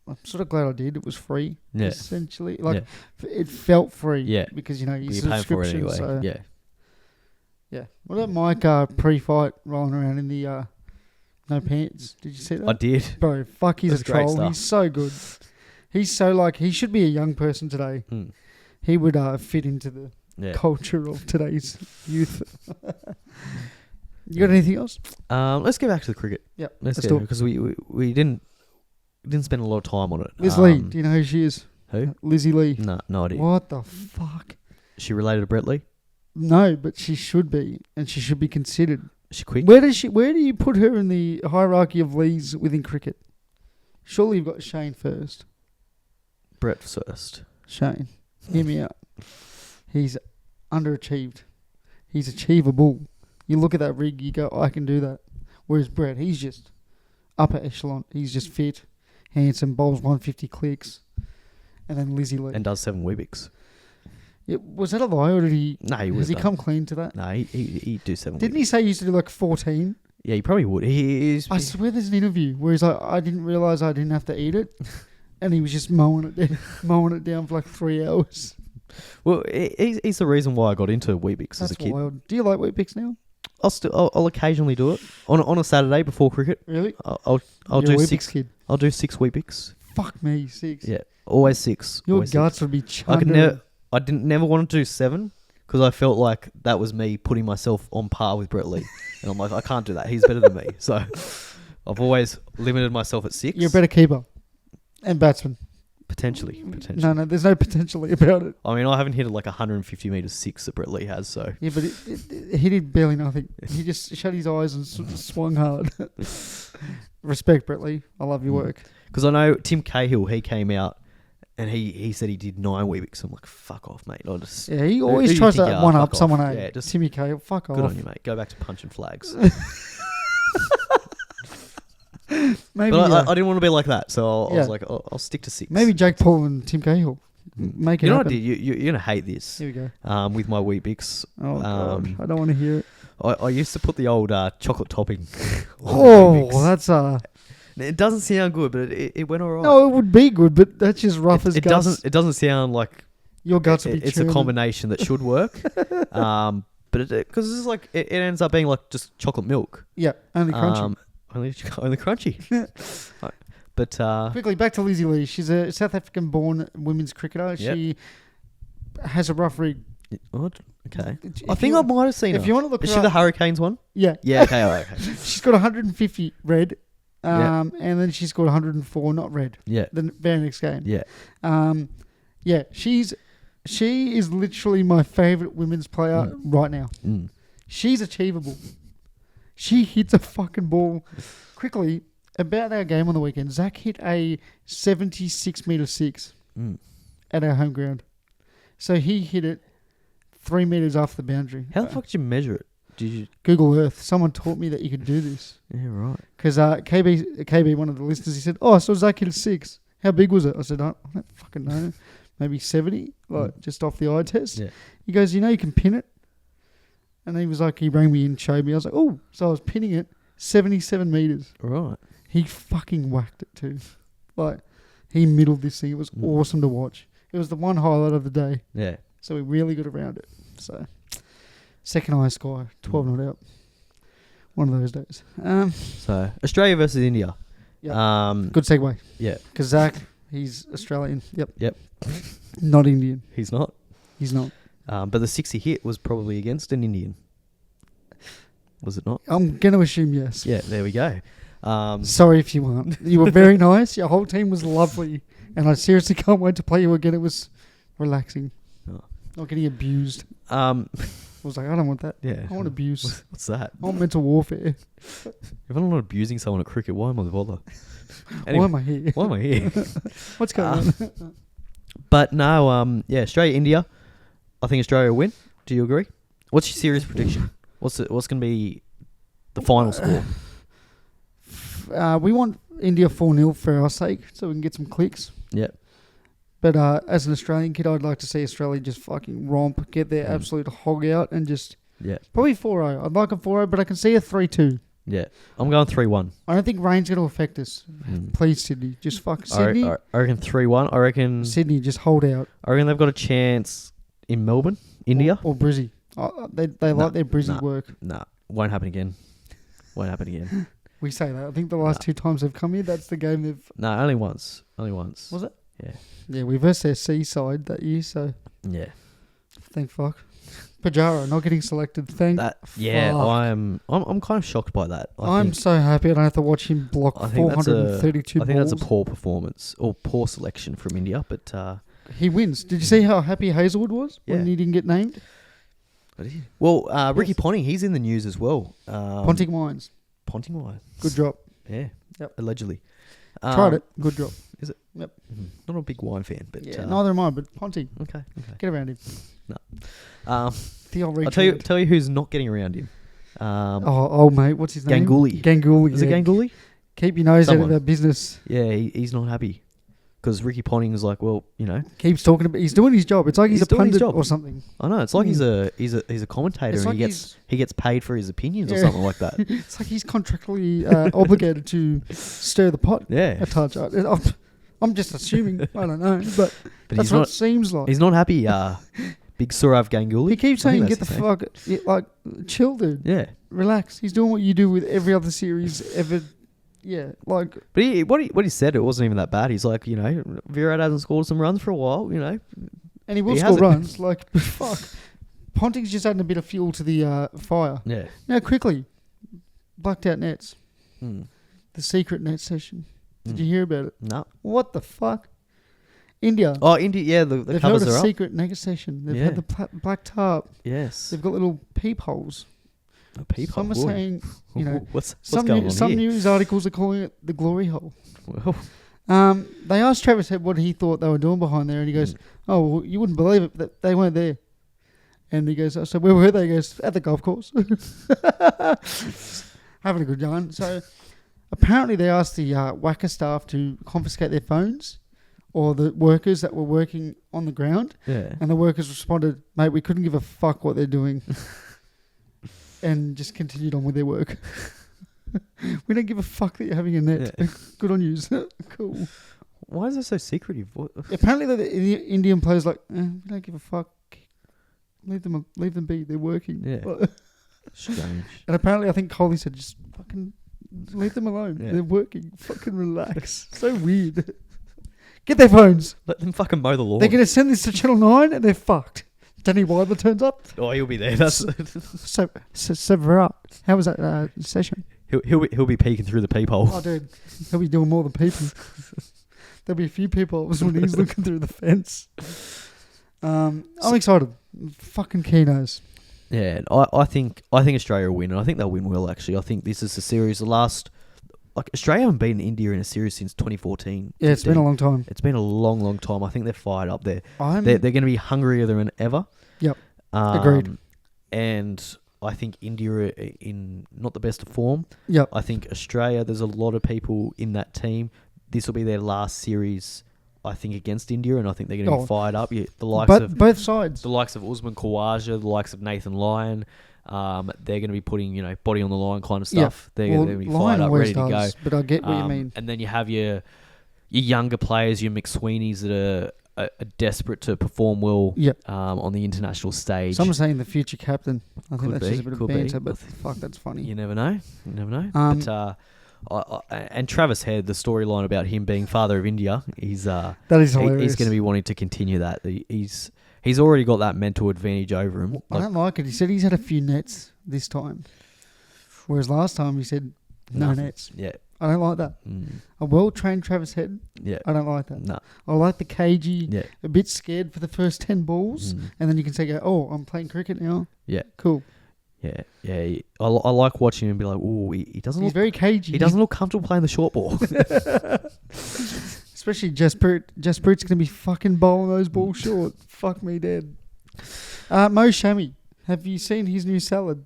I'm sort of glad I did. It was free, essentially. Like, it felt free because, you know, your subscription. Paying for it anyway. Yeah. What about Mike pre-fight rolling around in the no pants? Did you see that? I did. Bro, fuck, he's a troll. He's so good. He's so, like, he should be a young person today. He would fit into the culture of today's youth. You got anything else? Let's get back to the cricket. Yeah, let's do it because we didn't spend a lot of time on it. Liz Lee, do you know who she is? Who? Lizzie Lee. No idea. What the fuck? Is she related to Brett Lee? No, but she should be, and she should be considered. Is she quick? Where do you put her in the hierarchy of Lees within cricket? Surely you've got Shane first. Brett first. Shane, hear me out. He's underachieved. He's achievable. You look at that rig, you go, I can do that. Whereas Brett, he's just upper echelon. He's just fit, handsome, bowls 150 clicks. And then Lizzie Lee. And does 7 Weebics. Was that a lie, or did he? No, has he come clean to that? No, he'd do 7 Didn't he say he used to do like 14? Yeah, he probably would. I swear there's an interview where he's like, I didn't realise I didn't have to eat it. And he was just mowing it down for like 3 hours. Well, he's the reason why I got into Weebics as a kid. Wild. Do you like Weebics now? I'll occasionally do it on a Saturday before cricket. Really? I'll do 6. Kid. I'll do 6 Weebics. Fuck me, 6. Yeah, always 6. Your always guts 6. would be chunder. I didn't never want to do 7 because I felt like that was me putting myself on par with Brett Lee, and I'm like, I can't do that. He's better than me. So I've always limited myself at 6. You're a better keeper and batsman. Potentially. No, there's no potentially about it. I mean, I haven't hit it like 150 metres 6 that Brett Lee has, so... Yeah, but he did barely nothing. He just shut his eyes and swung hard. Respect, Brett Lee. I love your work. Because I know Tim Cahill, he came out and he said he did 9 Weebics. I'm like, fuck off, mate. He always tries to one-up someone. Yeah, just Timmy Cahill, fuck off. Good on you, mate. Go back to punching flags. Maybe, but I didn't want to be like that, so I was like, I'll stick to 6. Maybe Jake Paul and Tim Cahill make it happen. You know what I did? You're going to hate this. Here we go. With my Weebics. Oh, God. I don't want to hear it. I used to put the old chocolate topping on that's... It doesn't sound good, but it went all right. No, it would be good, but that's just rough as guts. It doesn't sound like... Your guts would be It's a combination that should work. But because it's like... It ends up being like just chocolate milk. Yeah, only crunchy. Only crunchy. But quickly back to Lizzie Lee. She's a South African-born women's cricketer. Yep. She has a rough rig. Okay. I think I might have seen her. If you want to look, is she the Hurricanes one? Yeah. Yeah. Okay. She's got 150 red, and then she's got 104 not red. Yeah. The very next game. Yeah. She is literally my favourite women's player right now. She's achievable. She hits a fucking ball. Quickly, about our game on the weekend, Zach hit a 76-metre 6 at our home ground. So he hit it 3 metres off the boundary. How the fuck did you measure it? Did you Google Earth? Someone taught me that you could do this. Yeah, right. Because KB, one of the listeners, he said, I saw Zach hit a 6. How big was it? I said, I don't fucking know. Maybe 70, just off the eye test. Yeah. He goes, you can pin it. And he was like, he rang me and showed me. I was like, oh. So I was pinning it 77 metres. Right. He fucking whacked it too. Like, he middled this thing. It was awesome to watch. It was the one highlight of the day. Yeah. So we really got around it. So, second highest score, 12 not out. One of those days. So, Australia versus India. Yep. Good segue. Yeah. Because Zach, he's Australian. Yep. Not Indian. He's not. He's not. But the 60 hit was probably against an Indian. Was it not? I'm going to assume yes. Yeah, there we go. Sorry if you weren't. You were very nice. Your whole team was lovely. And I seriously can't wait to play you again. It was relaxing. Oh. Not getting abused. I was like, I don't want that. Yeah. I want abuse. What's that? I want mental warfare. If I'm not abusing someone at cricket, why am I bother? Why am I here? Why am I here? What's going on? But no, yeah, Australia, India. I think Australia will win. Do you agree? What's your serious prediction? What's going to be the final score? We want India 4-0 for our sake, so we can get some clicks. Yeah. But as an Australian kid, I'd like to see Australia just fucking romp, get their absolute hog out, and just probably 4-0. I'd like a 4-0, but I can see a 3-2. Yeah, I'm going 3-1. I don't think rain's going to affect us. Please, Sydney, just fuck Sydney. I reckon 3-1. I reckon Sydney, just hold out. I reckon they've got a chance in Melbourne, India, or Brizzy. They like their Brizzy work. Nah, won't happen again. Won't happen again. We say that. I think the last 2 times they've come here, that's the game they've... No, only once. Only once. Was it? Yeah. Yeah, we versed their Seaside that year, so... Yeah. Thank fuck. Pajaro not getting selected. Thank fuck. I'm kind of shocked by that. I'm so happy I don't have to watch him block 432 balls. I think that's a poor performance or poor selection from India, but... he wins. Did you see how happy Hazelwood was when he didn't get named? Well, Ricky Ponting, he's in the news as well. Ponting Wines. Ponting Wines. Good drop. Yeah. Yep. Allegedly. Tried it. Good drop. Is it? Yep. Not a big wine fan, but... neither am I, but Ponting. Okay. Get around him. No. I'll tell you who's not getting around him. Mate, what's his name? Ganguly. Is it Ganguly? Keep your nose out of our business. Yeah, he's not happy. Because Ricky Ponting is like, well, you know, keeps talking about. He's doing his job. It's like he's a pundit or something. I know. It's like he's a commentator, and he gets paid for his opinions or something like that. It's like he's contractually obligated to stir the pot. Yeah, a touch. I'm just assuming. I don't know, but that's what it seems like. He's not happy. Big Sourav Ganguly. He keeps saying, "Get the fuck, chill, dude. Yeah, relax." He's doing what you do with every other series ever. Yeah, like... But what he said, it wasn't even that bad. He's like, you know, Virat hasn't scored some runs for a while, you know. And he will score runs. Like, fuck. Ponting's just adding a bit of fuel to the fire. Yeah. Now, quickly. Blacked out nets. The secret net session. Did you hear about it? No. What the fuck? India. Oh, India, yeah, the They've covers held are a up. secret net session. They've had the black tarp. Yes. They've got little peepholes. A peephole? Some are saying, you know... what's going on here? Some news articles are calling it the glory hole. Well... they asked Travis Head what he thought they were doing behind there, and he goes, "Oh, well, you wouldn't believe it, that they weren't there." And he goes, "So where were they?" He goes, "At the golf course." Having a good yarn. So apparently they asked the WACA staff to confiscate their phones, or the workers that were working on the ground. Yeah. And the workers responded, "Mate, we couldn't give a fuck what they're doing." And just continued on with their work. We don't give a fuck that you're having a net. Yeah. Good on you. Cool. Why is it so secretive? Apparently, the Indian players like, we don't give a fuck. Leave them be. They're working. Yeah. Strange. And apparently, I think Kohli said, just fucking leave them alone. Yeah. They're working. Fucking relax. So weird. Get their phones. Let them fucking mow the lawn. They're going to send this to Channel 9 and they're fucked. Danny Wilder turns up. Oh, he'll be there. That's so how was that session? He'll be peeking through the peephole. Oh, dude, he'll be doing more than peeping. There'll be a few peepholes when he's looking through the fence. I'm excited. Fucking Kinos. Yeah, I think Australia will win, and I think they'll win well. Actually, I think this is the series. The last, Australia haven't beaten India in a series since 2014. Yeah, it's been a long time. It's been a long, long time. I think they're fired up there. They're going to be hungrier than ever. Yep. Agreed. And I think India are in not the best of form. Yep. I think Australia, there's a lot of people in that team. This will be their last series, I think, against India, and I think they're going to be fired up. Yeah, the likes of both sides. The likes of Usman Khawaja, the likes of Nathan Lyon, they're going to be putting, body on the line kind of stuff. They're Well, going to be Lion fired up, always ready to does, go. but I get what you mean. And then you have your younger players, your McSweeneys that are desperate to perform well on the international stage. Some are saying the future captain. I think Could that's be, just a bit of could be. banter, but fuck, that's funny. You never know. And Travis Head, the storyline about him being father of India, that is hilarious. He's going to be wanting to continue that. He's already got that mental advantage over him. I don't like it. He said he's had a few nets this time, whereas last time he said no nets. Yeah. I don't like that. A well-trained Travis Head, Yeah. I don't like that. No. I like the cagey, Yeah. a bit scared for the first 10 balls, and then you can say, oh, I'm playing cricket now. Yeah. Cool. Yeah. Yeah. I like watching him and be like, oh, he doesn't He's look very cagey. He doesn't look comfortable playing the short ball. Especially Jaspreet. Jaspreet's going to be fucking bowling those balls short. Fuck me dead. Mo Shami, have you seen his new salad?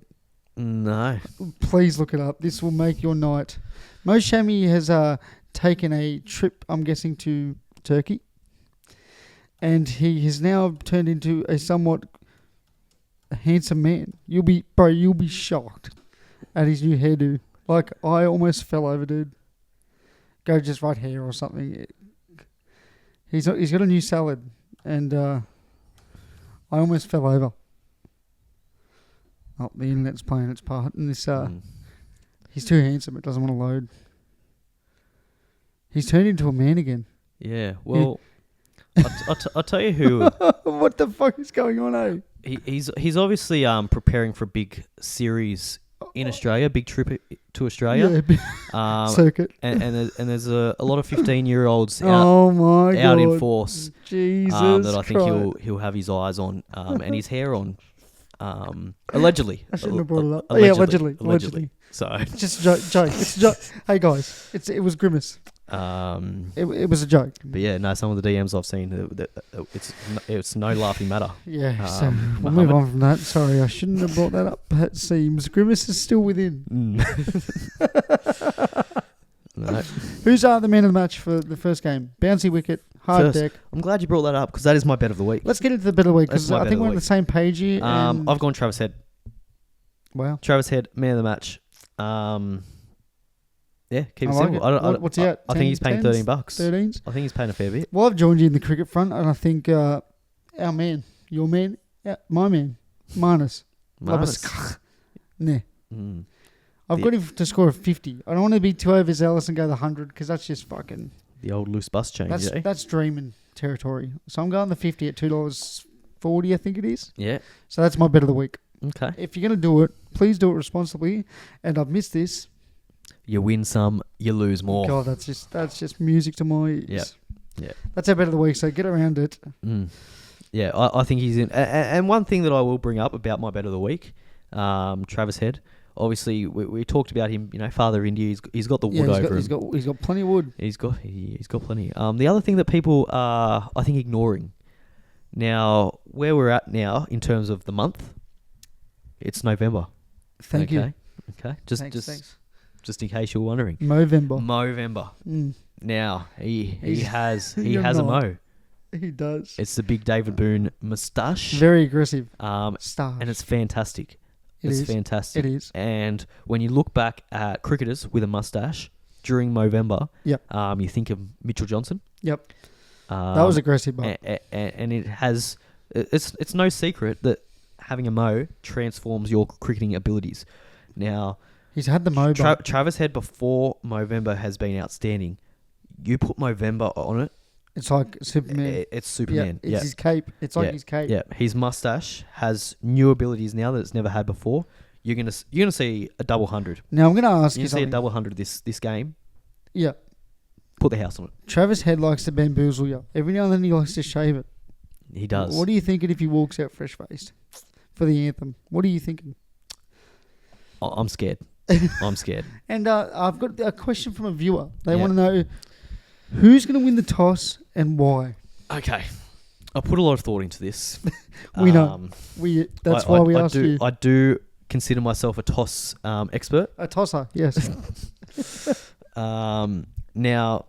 No. Please look it up. This will make your night. Mo Shami has taken a trip, I'm guessing, to Turkey. And he has now turned into a somewhat handsome man. You'll be shocked at his new hairdo. Like, I almost fell over, dude. Go just right hair or something. He's got a new salad, and I almost fell over. Oh, the internet's playing its part, and this he's too handsome. It doesn't want to load. He's turned into a man again. Yeah. Well, I'll tell you who. What the fuck is going on, eh? He's obviously preparing for a big series in Australia, big trip to Australia. Yeah, circuit. And there's a lot of 15-year-olds out in force. Jesus that I think he'll have his eyes on and his hair on. Allegedly. I shouldn't have brought it up. Allegedly. So it's just a joke. It's a joke. Hey guys, it was Grimace. It was a joke. But yeah, no, some of the DMs I've seen, it's no laughing matter. Yeah, so we'll move on from that. Sorry, I shouldn't have brought that up. It seems Grimace is still within. No. Who's the man of the match for the first game? Bouncy wicket, hard deck. I'm glad you brought that up because that is my bet of the week. Let's get into the bet of the week because I think we're on the same page here. I've gone Travis Head. Wow. Travis Head, man of the match. Yeah, keep it simple. What's he at? I think he's paying $13. 13s? I think he's paying a fair bit. Well, I've joined you in the cricket front, and I think our man, your man, my man, Marnus. Nah. I've got him to score a 50. I don't want to be too overzealous and go the 100 because that's just fucking... The old loose bus change, That's dreaming territory. So I'm going the 50 at $2.40, I think it is. Yeah. So that's my bet of the week. Okay. If you're going to do it, please do it responsibly. And I've missed this. You win some, you lose more. God, that's just music to my ears. Yeah. That's our bet of the week, so get around it. Yeah, I think he's in. And one thing that I will bring up about my bet of the week, Travis Head. Obviously, we talked about him. Father of India. He's got the wood over him. He's got plenty of wood. He's got plenty. The other thing that people are, I think, ignoring now, where we're at now in terms of the month, it's November. Thank you. Okay. Thanks. Just in case you're wondering. Movember. Now he has a mo. He does. It's the big David Boone moustache. Very aggressive. Stash. And it's fantastic. It's fantastic. It is. And when you look back at cricketers with a mustache during Movember, you think of Mitchell Johnson. Yep. That was aggressive, but and it has. It's no secret that having a mo transforms your cricketing abilities. Now, he's had the mo. Travis Head before Movember has been outstanding. You put Movember on it. It's like Superman. It's Superman. It's his cape. It's like his cape. Yeah, his mustache has new abilities now that it's never had before. You're gonna see a double 100. Now I'm gonna ask you something. See a double 100 this game. Yeah. Put the house on it. Travis Head likes to bamboozle you. Every now and then he likes to shave it. He does. What are you thinking if he walks out fresh faced for the anthem? What are you thinking? I'm scared. I'm scared. And I've got a question from a viewer. They want to know who's going to win the toss and why. Okay. I put a lot of thought into this. We know. That's why we asked you. I do consider myself a toss expert. A tosser, yes. Now,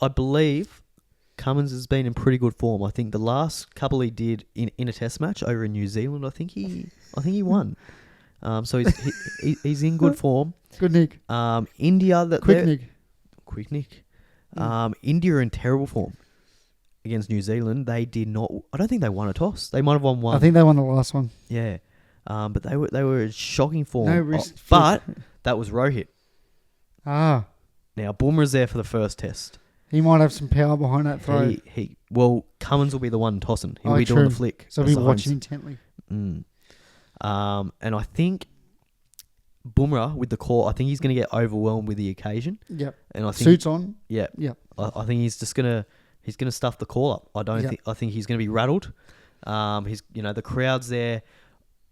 I believe Cummins has been in pretty good form. I think the last couple he did in a test match over in New Zealand, I think he won. So he's in good form. Good Nick. India Quick Nick. India are in terrible form against New Zealand. They did not. I don't think they won a toss. They might have won one. I think they won the last one. Yeah. But they were in shocking form. No risk. But that was Rohit. Ah. Now Bumrah's there for the first test. He might have some power behind that throw. Well, Cummins will be the one tossing. He'll be true. doing the flick. So he'll be watching intently. And I think Bumrah with the call, I think he's going to get overwhelmed with the occasion. Yep. And I think Suits on. Yeah. Yep. I think he's just gonna stuff the call up. I think he's gonna be rattled. The crowd's there.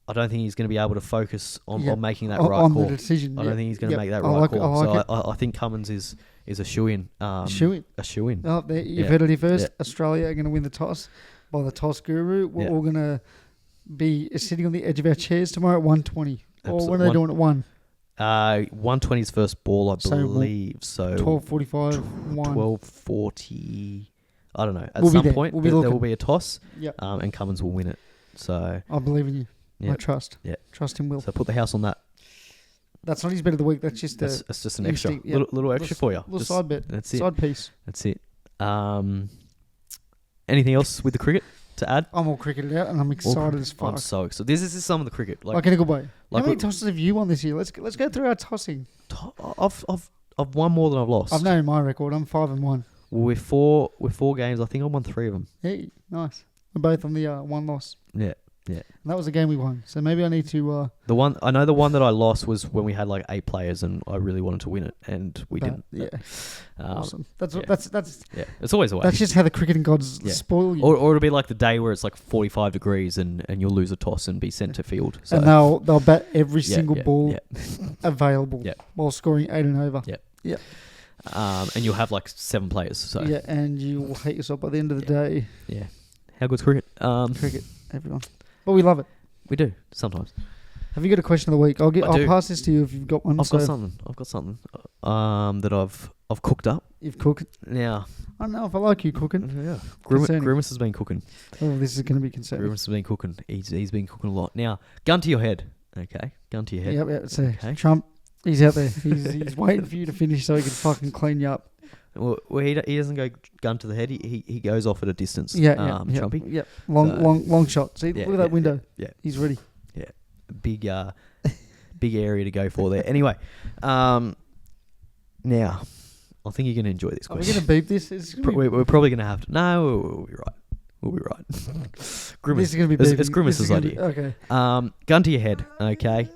I don't think he's going to be able to focus on making that right call. On the decision. I don't think he's going to make that right call. I think Cummins is a shoe-in. A shoe-in. Oh, you've heard it here first. Yeah. Australia are going to win the toss by the toss guru. We're all going to be sitting on the edge of our chairs tomorrow at 1:20. Or when are they doing at 1? 1:20's first ball, I believe. So 12:45, 12:40. I don't know. At some point, there will be a toss. Yep. And Cummins will win it. So I believe in you. Yep. I trust. Yeah. Trust him, Will. So put the house on that. That's not his bet of the week. That's just that's just an extra. Little extra for you. Little side bet. That's it. Side piece. That's it. Anything else with the cricket to add? I'm all cricketed out and I'm excited as fuck. I'm so excited. This is some of the cricket. Like in a good way. How many tosses have you won this year? Let's go through our tossing. I've won more than I've lost. I've known my record. I'm 5-1. With four games, I think I won 3 of them. Hey, nice. We're both on the one loss. Yeah. Yeah. And that was the game we won. So maybe I need to... the one that I lost was when we had like 8 players and I really wanted to win it and we didn't. Yeah. Awesome. That's yeah. It's always a way. That's just how the cricketing gods spoil you. Or it'll be like the day where it's like 45 degrees and you'll lose a toss and be sent to field. So. And they'll bat every single ball available while scoring 8 and over. Yeah. Yeah. And you'll have like 7 players. So yeah, and you'll hate yourself by the end of the day. Yeah. How good's cricket? Cricket, everyone. But we love it. We do sometimes. Have you got a question of the week? I'll pass this to you if you've got one. I've got something. That I've cooked up. You've cooked. Now I don't know if I like you cooking. Yeah. Grimace has been cooking. Oh, this is going to be concerning. Grimace has been cooking. He's been cooking a lot. Now, gun to your head. Okay, gun to your head. Yep. So Trump, he's out there. He's waiting for you to finish so he can fucking clean you up. Well, he doesn't go gun to the head. He goes off at a distance. Trumpy. Yep. Long shot. See, look at that window. Yeah. He's ready. Yeah. Big area to go for there. Anyway, now I think you're going to enjoy this question. Are we going to beep this? We're probably going to have to. No, we'll be right. We'll be right. Grimace. This is going to be beeping. It's Grimace's idea. Okay. Gun to your head. Okay.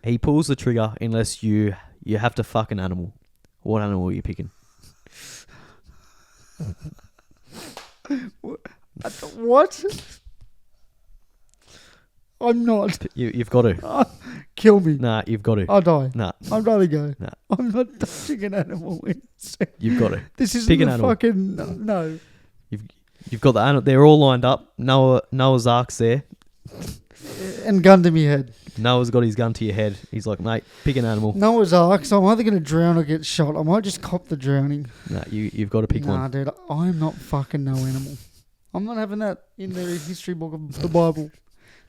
He pulls the trigger unless you have to fuck an animal. What animal are you picking? What? I'm not. You've got to. Kill me. Nah, you've got to. I'll die. Nah. I'd rather go. Nah. I'm not touching an animal. You've got to. This isn't the fucking... No. You've got the animal. They're all lined up. Noah's Ark's there. And gun to me head. Noah's got his gun to your head. He's like, mate, pick an animal. Noah's Ark, so I'm either going to drown or get shot. I might just cop the drowning. Nah, you've got to pick one. Nah, dude, I'm not fucking no animal. I'm not having that in the history book of the Bible.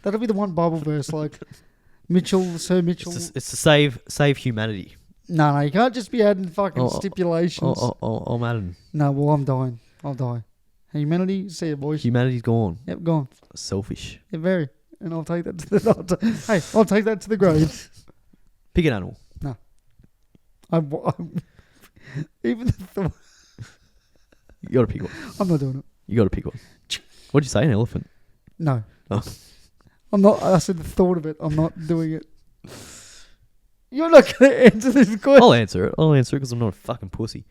That'll be the one Bible verse, like Sir Mitchell. It's to save humanity. No, you can't just be adding fucking stipulations. I'm adding. No, well, I'm dying. I'll die. Humanity, see you, boys. Humanity's gone. Yep, gone. Selfish. Yeah, very. And I'll take that to the... I'll take that to the grave. Pick an animal. No. Even the thought... You got to pick one. I'm not doing it. You got to pick one. What'd you say, an elephant? No. Oh. I'm not... I said the thought of it. I'm not doing it. You're not going to answer this question. I'll answer it because I'm not a fucking pussy.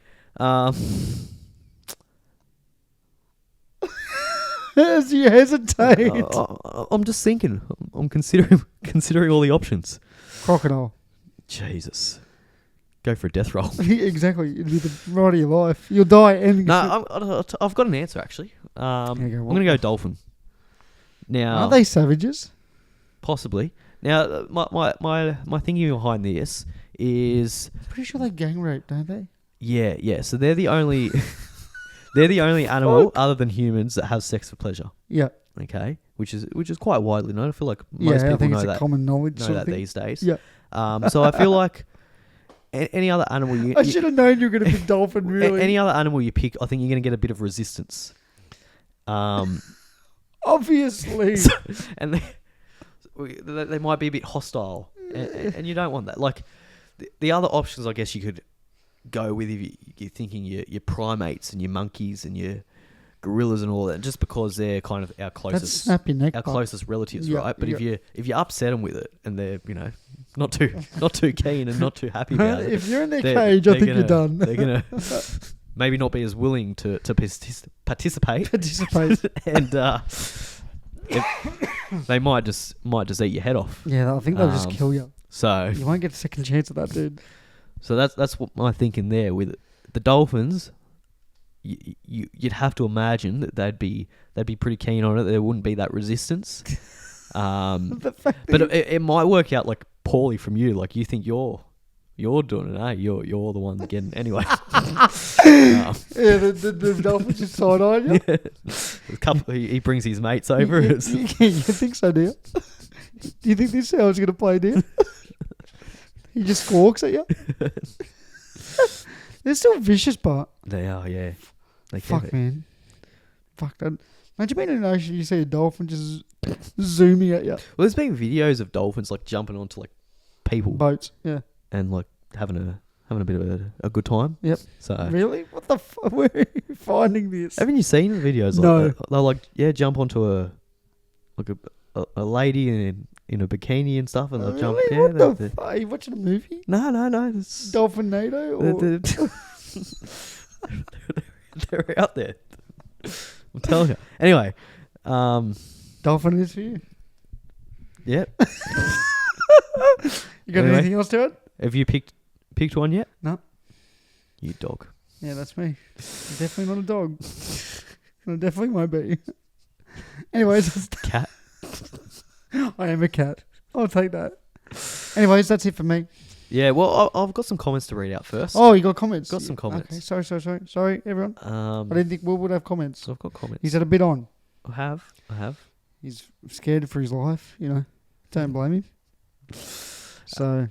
As you hesitate. I'm just thinking. I'm considering all the options. Crocodile. Jesus. Go for a death roll. Exactly. It'd be the ride of your life. You'll die. No, I've got an answer actually. I'm going to go dolphin. Now, are they savages? Possibly. Now, my thinking behind this is... I'm pretty sure they gang rape, don't they? Yeah. So they're the only... They're the only animal other than humans that have sex for pleasure. Yeah. Okay, which is quite widely known. I feel like most Yeah, I people think know it's a that common knowledge know sort that of thing. these days. Yeah. So I feel like any other animal I should have known you were going to pick dolphin, really. any other animal you pick, I think you're going to get a bit of resistance. Obviously. And they might be a bit hostile, and you don't want that. Like the other options, I guess you could go with if you're thinking your primates and your monkeys and your gorillas and all that, just because they're kind of our closest, snap your neck, closest relatives, Yeah, right? But yeah. if you upset them with it and they're not too keen and not too happy about it, If you're in their cage, I think you're done. They're gonna maybe not be as willing to participate. And they might just eat your head off. Yeah, I think they'll just kill you. So You won't get a second chance at that, dude. So that's what my thinking there with it. The dolphins. You'd have to imagine that they'd be pretty keen on it. There wouldn't be that resistance. But it might work out like poorly from you. Like you think you're doing it, eh? You're the one getting anyway. Yeah, the dolphins just side eye you. Yeah. He brings his mates over. You think so, do you? Do you think this is how it's going to play, do you? He just squawks at you. They're still vicious, but They are, yeah. fuck, man. Fuck that. Imagine being in an ocean, you see a dolphin just zooming at you. Well, there's been videos of dolphins like jumping onto like people Boats, yeah. and like having a bit of a good time. Yep. So Really? What the fuck? Where are you finding this? haven't you seen the videos? Like No. that? They'll like jump onto a lady in a bikini and stuff, and they'll jump. Really? Yeah, What the fuck? Are you watching a movie? No. It's, Dolphinado? Or? they're out there. I'm telling you. Anyway, Dolphin is for you. yep. You got Anyway. anything else to it? Have you picked one yet? No. You dog. Yeah, that's me. Definitely not a dog. I definitely won't be. Anyways, Cat. I am a cat. I'll take that. Anyways, that's it for me. Yeah. Well, I've got some comments to read out first. Oh, you got comments? Got some comments. Okay, sorry, everyone. I didn't think Will would have comments. So I've got comments. He's had a bit on. I have. He's scared for his life, Don't blame him. So,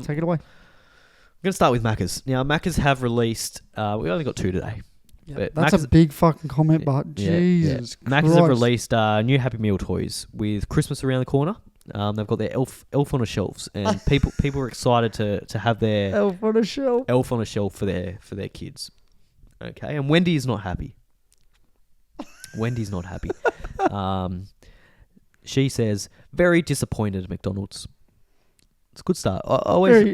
take it away. I'm going to start with Macca's. Now, Macca's have released... we only got 2 today. But That's Macca's, a big fucking comment, but Jesus Christ. Macca's have released new Happy Meal toys with Christmas around the corner. They've got their elf on the shelves, and people are excited to have their Elf on a shelf. elf on a shelf for their kids. Okay, and Wendy is not happy. Wendy's not happy. She says, very disappointed at McDonald's. It's a good start. I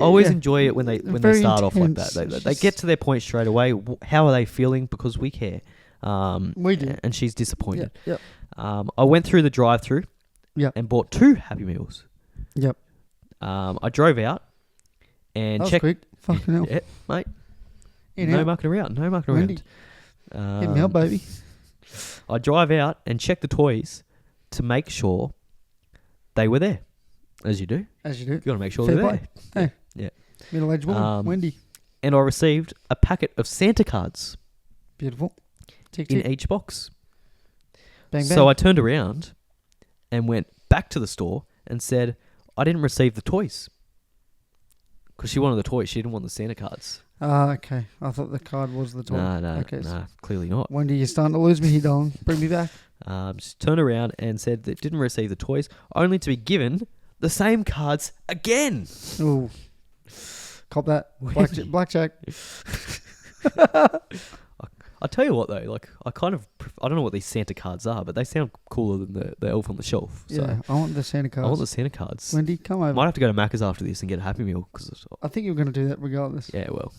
always enjoy it when they start off like that. They get to their point straight away. How are they feeling? Because we care. We do. And she's disappointed. Yep. I went through the drive-through. Yep. And bought 2 Happy Meals. Yep. I drove out and That was checked. quick. Fucking hell. Yeah, mate. In No out. mucking around. Wendy. Hit me up, baby. I drive out and check the toys to make sure they were there. As you do. As you do. You got to make sure Fair they're play. there. Hey. Yeah. Middle-aged woman. Wendy. And I received a packet of Santa cards Beautiful. Tick, in tick. each box. Bang, bang. So I turned around and went back to the store and said, I didn't receive the toys. Because she wanted the toys. She didn't want the Santa cards. Okay. I thought the card was the toy. No, Okay, so clearly not. Wendy, you're starting to lose me here, darling. Bring me back. She turned around and said that didn't receive the toys, only to be given the same cards again. Ooh. Cop that. Blackjack. I tell you what though, like I don't know what these Santa cards are, but they sound cooler than the elf on the shelf. So Yeah, I want the Santa cards. I want the Santa cards. Wendy, come over. Might have to go to Macca's after this and get a Happy Meal because I think you're going to do that regardless. yeah, well,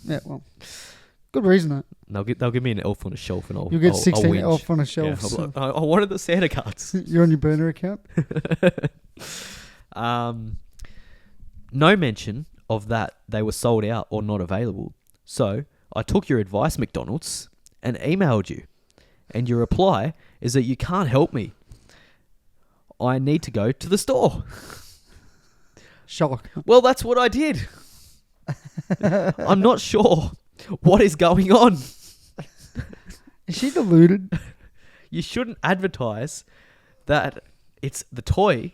Good reason, though. they'll give me an elf on a shelf and You'll get I'll 16 whinge. elf on a Yeah, shelf. I'll be so like, I wanted the Santa cards. you're on your burner account? No mention of that they were sold out or not available. So I took your advice, McDonald's, and emailed you. And your reply is that you can't help me. I need to go to the store. Shock. Well, that's what I did. I'm not sure what is going on. Is she deluded? You shouldn't advertise that it's the toy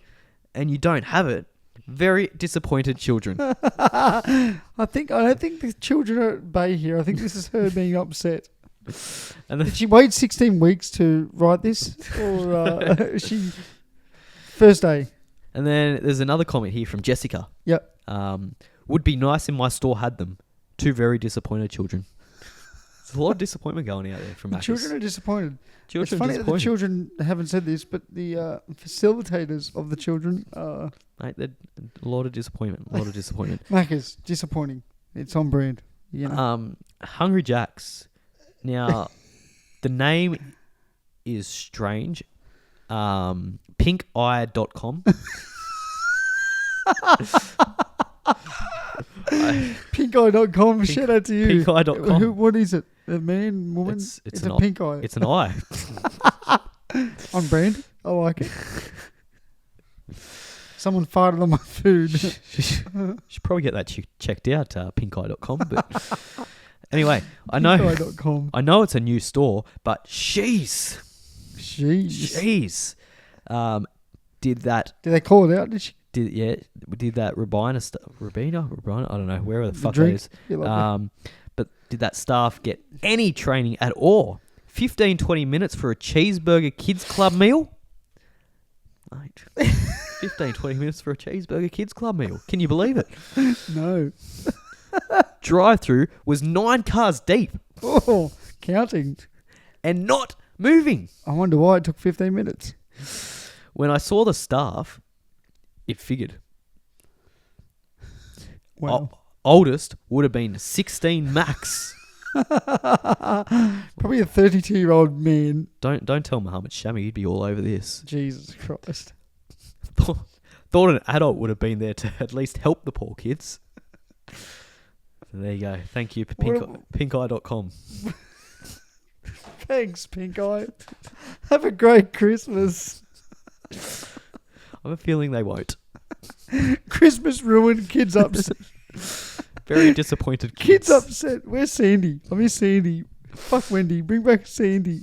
and you don't have it. Very disappointed children. I don't think the children are at bay here. I think this is her being upset. And Did she wait 16 weeks to write this? Or she... First day. And then there's another comment here from Jessica. Yep. Would be nice if my store had them. Two very disappointed children. There's a lot of disappointment going out there from Macca's. Children are disappointed. Children it's funny are that the children haven't said this, but the facilitators of the children are... Mate, a lot of disappointment. A lot of disappointment. Macca's, disappointing. It's on brand. You know? Hungry Jacks. Now, the name is strange. Pinkeye.com. Pinkeye.com. Shout out to you. Pinkeye.com. What is it? A man, woman? It's a pink eye. It's an eye. On brand. I like it. Someone farted on my food. Should probably get that checked out. Pinkeye.com. But anyway, I know. Pinkeye.com. I know it's a new store, but jeez. Did that? Did they call it out? Did she? Did that Rabina? I don't know. Wherever the fuck drink? that is. But did that staff get any training at all? 15-20 minutes for a cheeseburger kids club meal? Mate, 15-20 minutes for a cheeseburger kids club meal. Can you believe it? No. Drive-through was 9 cars deep. Oh, counting. And not moving. I wonder why it took 15 minutes. When I saw the staff, it figured. Wow. Oldest would have been 16 max. Probably a 32-year-old man. Don't tell Muhammad Shami, he'd be all over this. Jesus Christ. Thought an adult would have been there to at least help the poor kids. So there you go. Thank you, pinkeye.com. Thanks, Pink Eye. Have a great Christmas. I have a feeling they won't. Christmas ruined, kids upset. Very disappointed kids. Kids upset. Where's Sandy? I miss Sandy. Fuck Wendy. Bring back Sandy.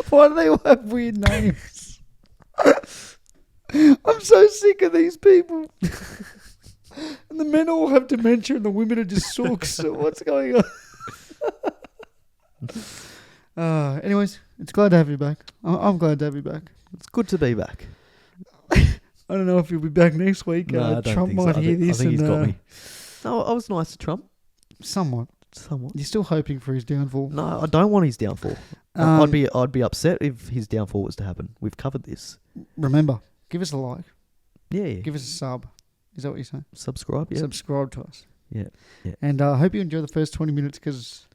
Why do they all have weird names? I'm so sick of these people. And the men all have dementia and the women are just sooks. So what's going on? Anyways, it's glad to have you back. I'm glad to have you back. It's good to be back. I don't know if you'll be back next week. No, I don't Trump think so. might hear this. I think he's got me. No, I was nice to Trump. Somewhat. You're still hoping for his downfall. No, I don't want his downfall. I'd be upset if his downfall was to happen. We've covered this. Remember, give us a like. Yeah. Give us a sub. Is that what you're saying? Subscribe, yeah. Subscribe to us. Yeah. And I hope you enjoy the first 20 minutes because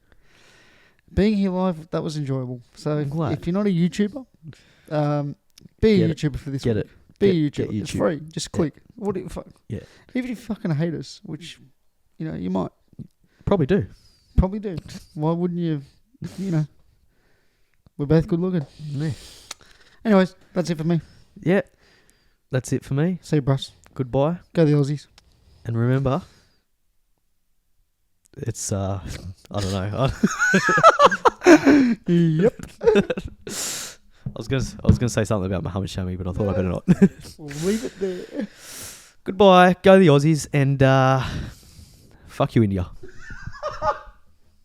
being here live, that was enjoyable. So if you're not a YouTuber, be a YouTuber for this week. Be a YouTuber. It's free. Just click. What do you fuck? Yeah. Even if you fucking hate us, which, you might. Probably do. Why wouldn't you? We're both good looking. Yeah. Anyways, that's it for me. Yeah. That's it for me. See you, Bruss. Goodbye. Go the Aussies. And remember, it's, I don't know. Yep. I was gonna say something about Muhammad Shami, but I thought I better not. We'll leave it there. Goodbye. Go the Aussies and fuck you, India.